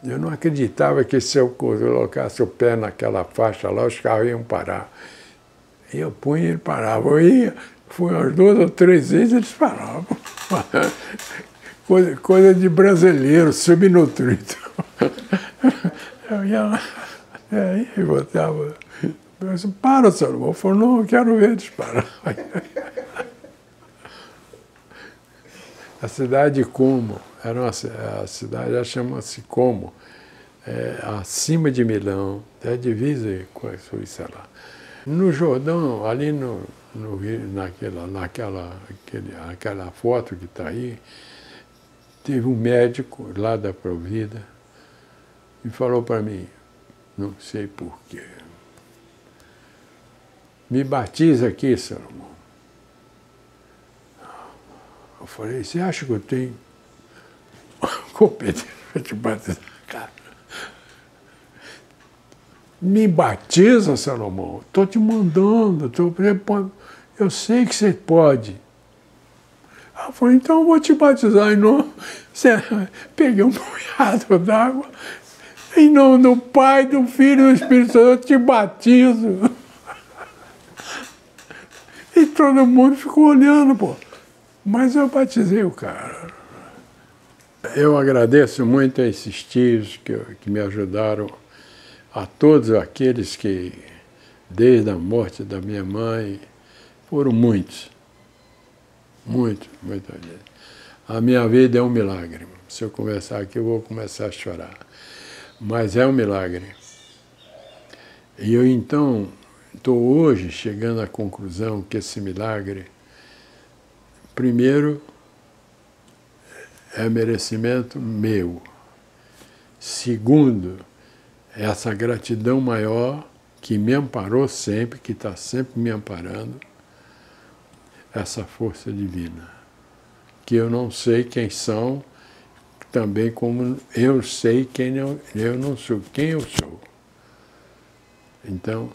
Eu não acreditava que se eu colocasse o pé naquela faixa lá, os carros iam parar. E eu punha e ele parava. Eu ia, fui umas 2 ou 3 vezes, eles paravam. Coisa de brasileiro, subnutrido. Eu ia lá, e botava. Eu disse, para, Salomão. Eu falei, não, eu quero ver eles parar. A cidade de Como, a cidade já chama-se Como, acima de Milão, é divisa com a Suíça lá. No Jordão, ali no Rio, naquela foto que está aí, teve um médico lá da Provida e falou para mim, não sei porquê, me batiza aqui, Salomão. Eu falei, você acha que eu tenho competência para te batizar? Cara, Me batiza, Salomão. Estou te mandando. Eu sei que você pode. Ela falou, então eu vou te batizar em nome. Peguei um punhado d'água. Em nome do Pai, do Filho e do Espírito Santo, eu te batizo. E todo mundo ficou olhando, pô. Mas eu batizei o cara. Eu agradeço muito a esses tios que me ajudaram, a todos aqueles que, desde a morte da minha mãe, foram muitos. Muitos. A minha vida é um milagre. Se eu conversar aqui, eu vou começar a chorar. Mas é um milagre. E eu, então, estou hoje chegando à conclusão que esse milagre, primeiro, é merecimento meu. Segundo, é essa gratidão maior que me amparou sempre, que está sempre me amparando, essa força divina, que eu não sei quem são, também como eu sei quem eu não sou, quem eu sou. Então,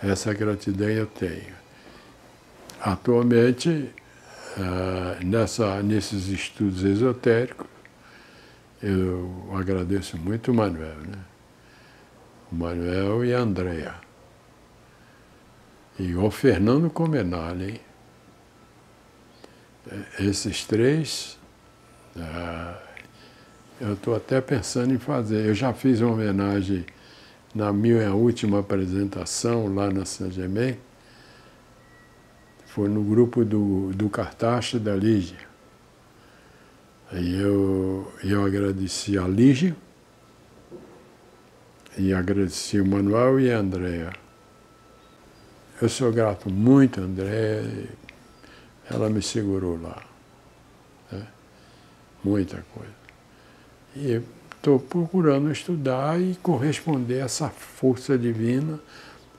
essa gratidão eu tenho. Atualmente, nesses estudos esotéricos, eu agradeço muito o Manuel, né? O Manuel e a Andrea. E o Fernando Comenal, hein? Esses três, eu estou até pensando em fazer. Eu já fiz uma homenagem na minha última apresentação lá na Saint-Germain. Foi no grupo do Cartacho da Lígia. E eu agradeci a Lígia, e agradeci o Manuel e a Andrea. Eu sou grato muito a Andrea, ela me segurou lá. Né? Muita coisa. E estou procurando estudar e corresponder a essa força divina,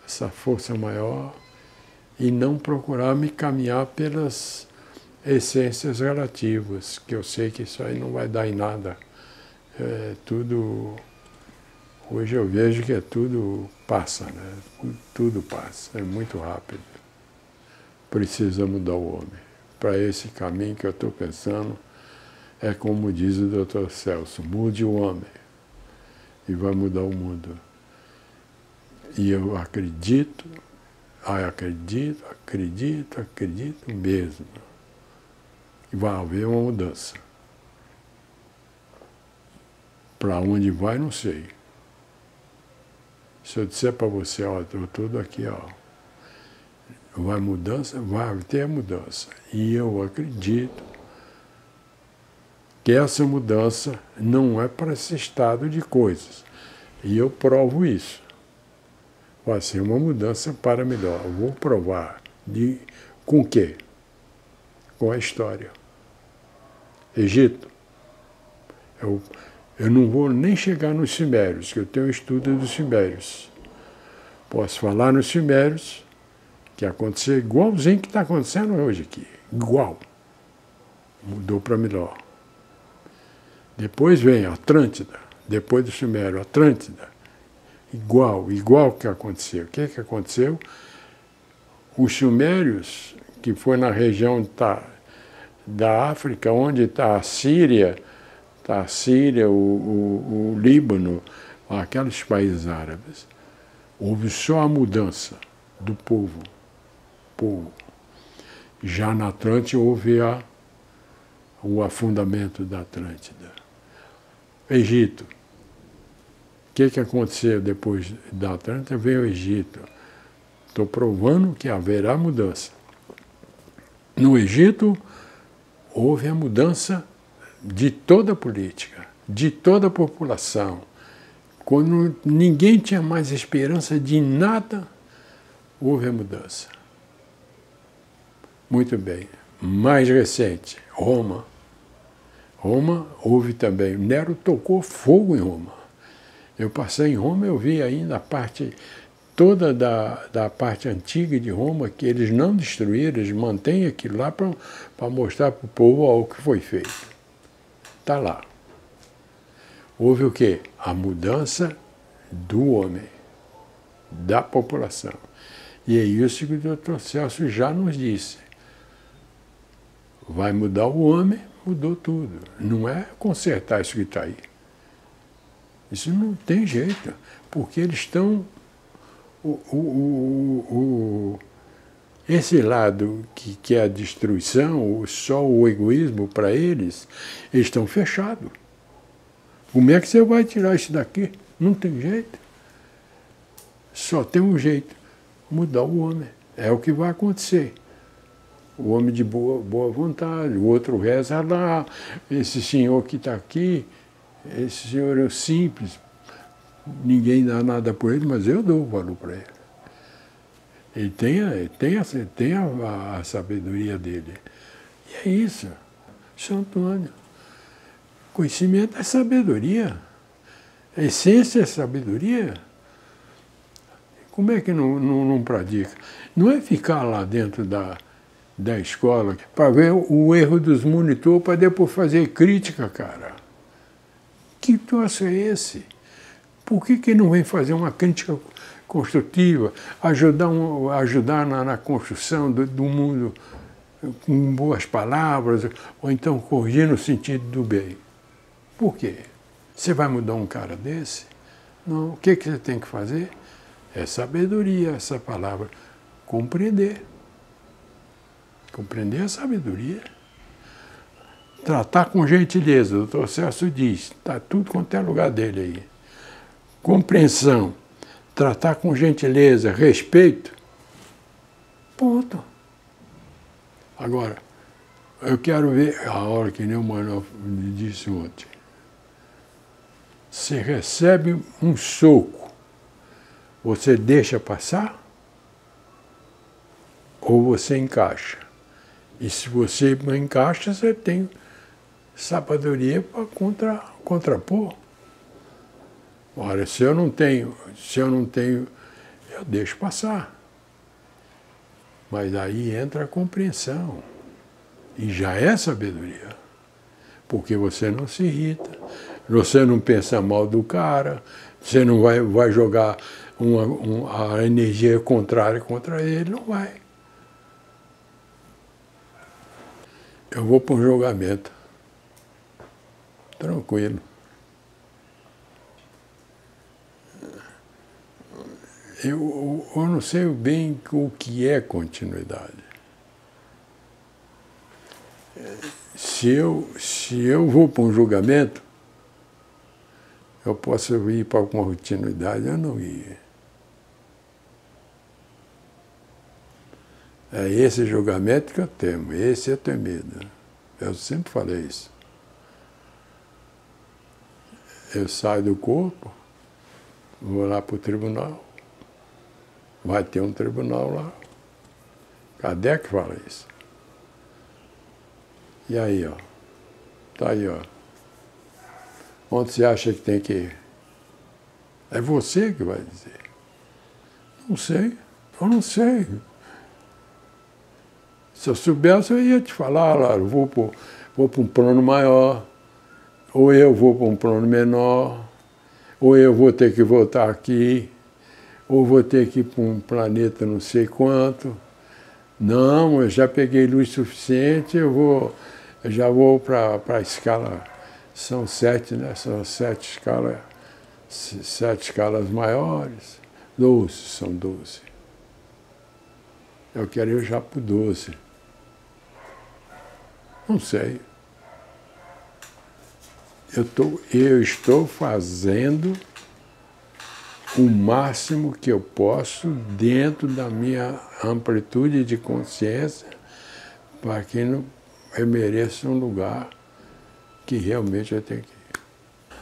essa força maior, e não procurar me caminhar pelas essências relativas, que eu sei que isso aí não vai dar em nada. Hoje eu vejo que tudo passa, né? Tudo passa, é muito rápido. Precisa mudar o homem. Para esse caminho que eu estou pensando, é como diz o Dr. Celso, mude o homem e vai mudar o mundo. E eu acredito mesmo. E vai haver uma mudança. Para onde vai, não sei. Se eu disser para você, ó, estou tudo aqui, ó, vai ter mudança. E eu acredito que essa mudança não é para esse estado de coisas. E eu provo isso. Vai ser uma mudança para melhor. Eu vou provar. Com o quê? Com a história. Egito. Eu não vou nem chegar nos Sumérios, que eu tenho estudo dos Sumérios. Posso falar nos Sumérios, que aconteceu igualzinho que está acontecendo hoje aqui. Igual. Mudou para melhor. Depois vem a Atlântida, depois do Sumério, Atlântida. Igual que aconteceu. O que aconteceu? Os Sumérios, que foi na região da África, onde está a Síria, o Líbano, aqueles países árabes, houve só a mudança do povo. Já na Atlântida houve o afundamento da Atlântida. Egito. O que aconteceu depois da Atlântida? Veio o Egito. Estou provando que haverá mudança. No Egito, houve a mudança de toda a política, de toda a população. Quando ninguém tinha mais esperança de nada, houve a mudança. Muito bem. Mais recente, Roma. Roma, houve também. Nero tocou fogo em Roma. Eu passei em Roma, eu vi ainda a parte toda da parte antiga de Roma, que eles não destruíram, eles mantêm aquilo lá para mostrar para o povo o que foi feito. Está lá. Houve o quê? A mudança do homem. da população. E é isso que o Dr. Celso já nos disse. Vai mudar o homem, mudou tudo. Não é consertar isso que está aí. Isso não tem jeito, porque eles estão... esse lado que é a destruição, só o egoísmo para eles estão fechados. Como é que você vai tirar isso daqui? Não tem jeito. Só tem um jeito, mudar o homem. É o que vai acontecer. O homem de boa vontade, o outro reza lá, esse senhor que está aqui, esse senhor é simples, ninguém dá nada por ele, mas eu dou valor para ele. Ele tem a sabedoria dele. E é isso, São Antônio. Conhecimento é sabedoria. A essência é sabedoria. Como é que não pratica? Não é ficar lá dentro da escola para ver o erro dos monitores para depois fazer crítica, cara. Que troço é esse? Por que não vem fazer uma crítica construtiva, ajudar na construção do mundo com boas palavras, ou então corrigir no sentido do bem? Por quê? Você vai mudar um cara desse? Não. O que você tem que fazer? É sabedoria, essa palavra. Compreender. Compreender a sabedoria. Tratar com gentileza. O Dr. Celso diz, está tudo quanto é lugar dele aí. Compreensão. Tratar com gentileza, respeito. Ponto. Agora, eu quero ver a hora que nem o Manuel disse ontem. Você recebe um soco, você deixa passar ou você encaixa? E se você encaixa, você tem sabedoria para contrapor. Ora, se eu não tenho, eu deixo passar. Mas aí entra a compreensão. E já é sabedoria. Porque você não se irrita, você não pensa mal do cara, você não vai jogar a energia contrária contra ele, não vai. Eu vou para um julgamento. Tranquilo. Eu não sei bem o que é continuidade. Se eu vou para um julgamento, eu posso ir para alguma continuidade, eu não ia. É esse julgamento que eu temo, esse eu tenho medo. Eu sempre falei isso. Eu saio do corpo, vou lá para o tribunal, vai ter um tribunal lá. Kardec fala isso. E aí, ó, tá aí, ó. Onde você acha que tem que ir? É você que vai dizer. Não sei, eu não sei. Se eu soubesse, eu ia te falar, lá, eu vou para um plano maior, ou eu vou para um plano menor, ou eu vou ter que voltar aqui, ou vou ter que ir para um planeta não sei quanto. Não, eu já peguei luz suficiente, eu já vou para a escala, são 7, né? São 7 escalas maiores, 12, são 12. Eu quero ir já para o 12. Não sei. Eu estou fazendo o máximo que eu posso dentro da minha amplitude de consciência para que eu mereça um lugar que realmente eu tenho que ir.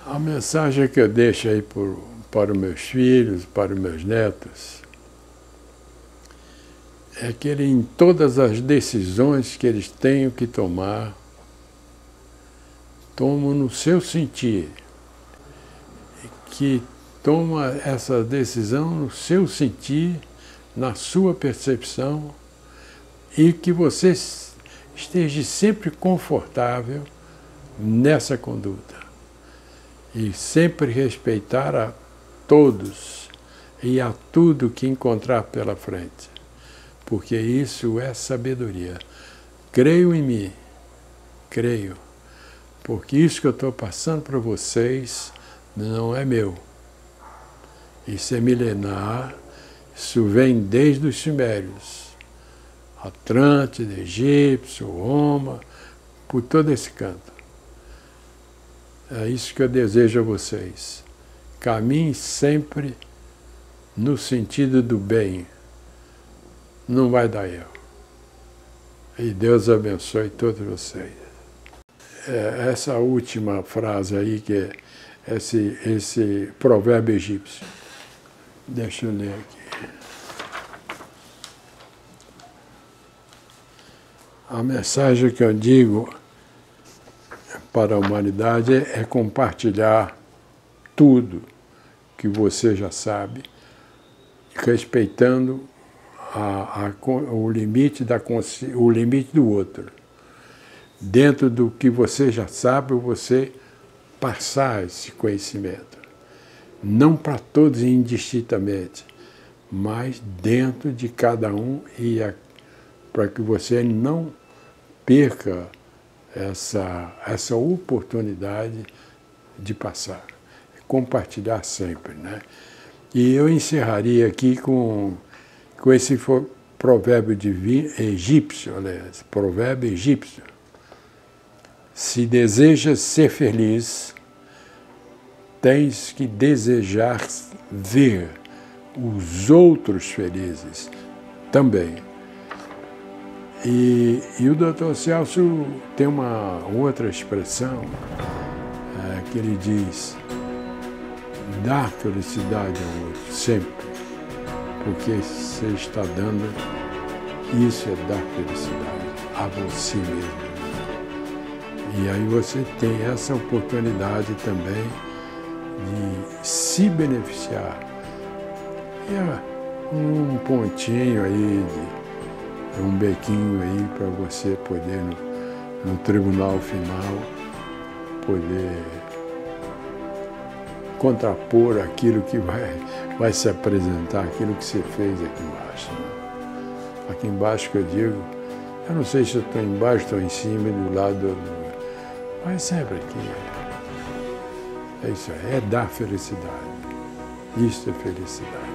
A mensagem que eu deixo aí para os meus filhos, para os meus netos, é que em todas as decisões que eles tenham que tomar, tomam no seu sentir, que toma essa decisão no seu sentir, na sua percepção, e que você esteja sempre confortável nessa conduta. E sempre respeitar a todos, e a tudo que encontrar pela frente, porque isso é sabedoria. Creio em mim, creio, porque isso que eu estou passando para vocês não é meu. Isso é milenar, isso vem desde os Sumérios, Atlântida, Egípcio, Roma, por todo esse canto. É isso que eu desejo a vocês. Caminhe sempre no sentido do bem. Não vai dar erro. E Deus abençoe todos vocês. Essa última frase aí, que é esse provérbio egípcio. Deixa eu ler aqui. A mensagem que eu digo para a humanidade é compartilhar tudo que você já sabe, respeitando o limite o limite do outro. Dentro do que você já sabe, você passar esse conhecimento. Não para todos indistintamente, mas dentro de cada um, para que você não perca essa oportunidade de passar. Compartilhar sempre, né? E eu encerraria aqui com esse provérbio egípcio, aliás, provérbio egípcio. Se desejas ser feliz, tens que desejar ver os outros felizes também. E o Dr. Celso tem uma outra expressão que ele diz: dar felicidade ao outro, sempre, porque você está dando, isso é dar felicidade a você mesmo. E aí você tem essa oportunidade também de se beneficiar. E um pontinho aí, um bequinho aí para você poder, no tribunal final, poder contrapor aquilo que vai se apresentar, aquilo que você fez aqui embaixo. Né? Aqui embaixo que eu digo, eu não sei se eu estou embaixo, estou em cima, do lado, mas sempre aqui. É isso aí, é dar felicidade. Isso é felicidade.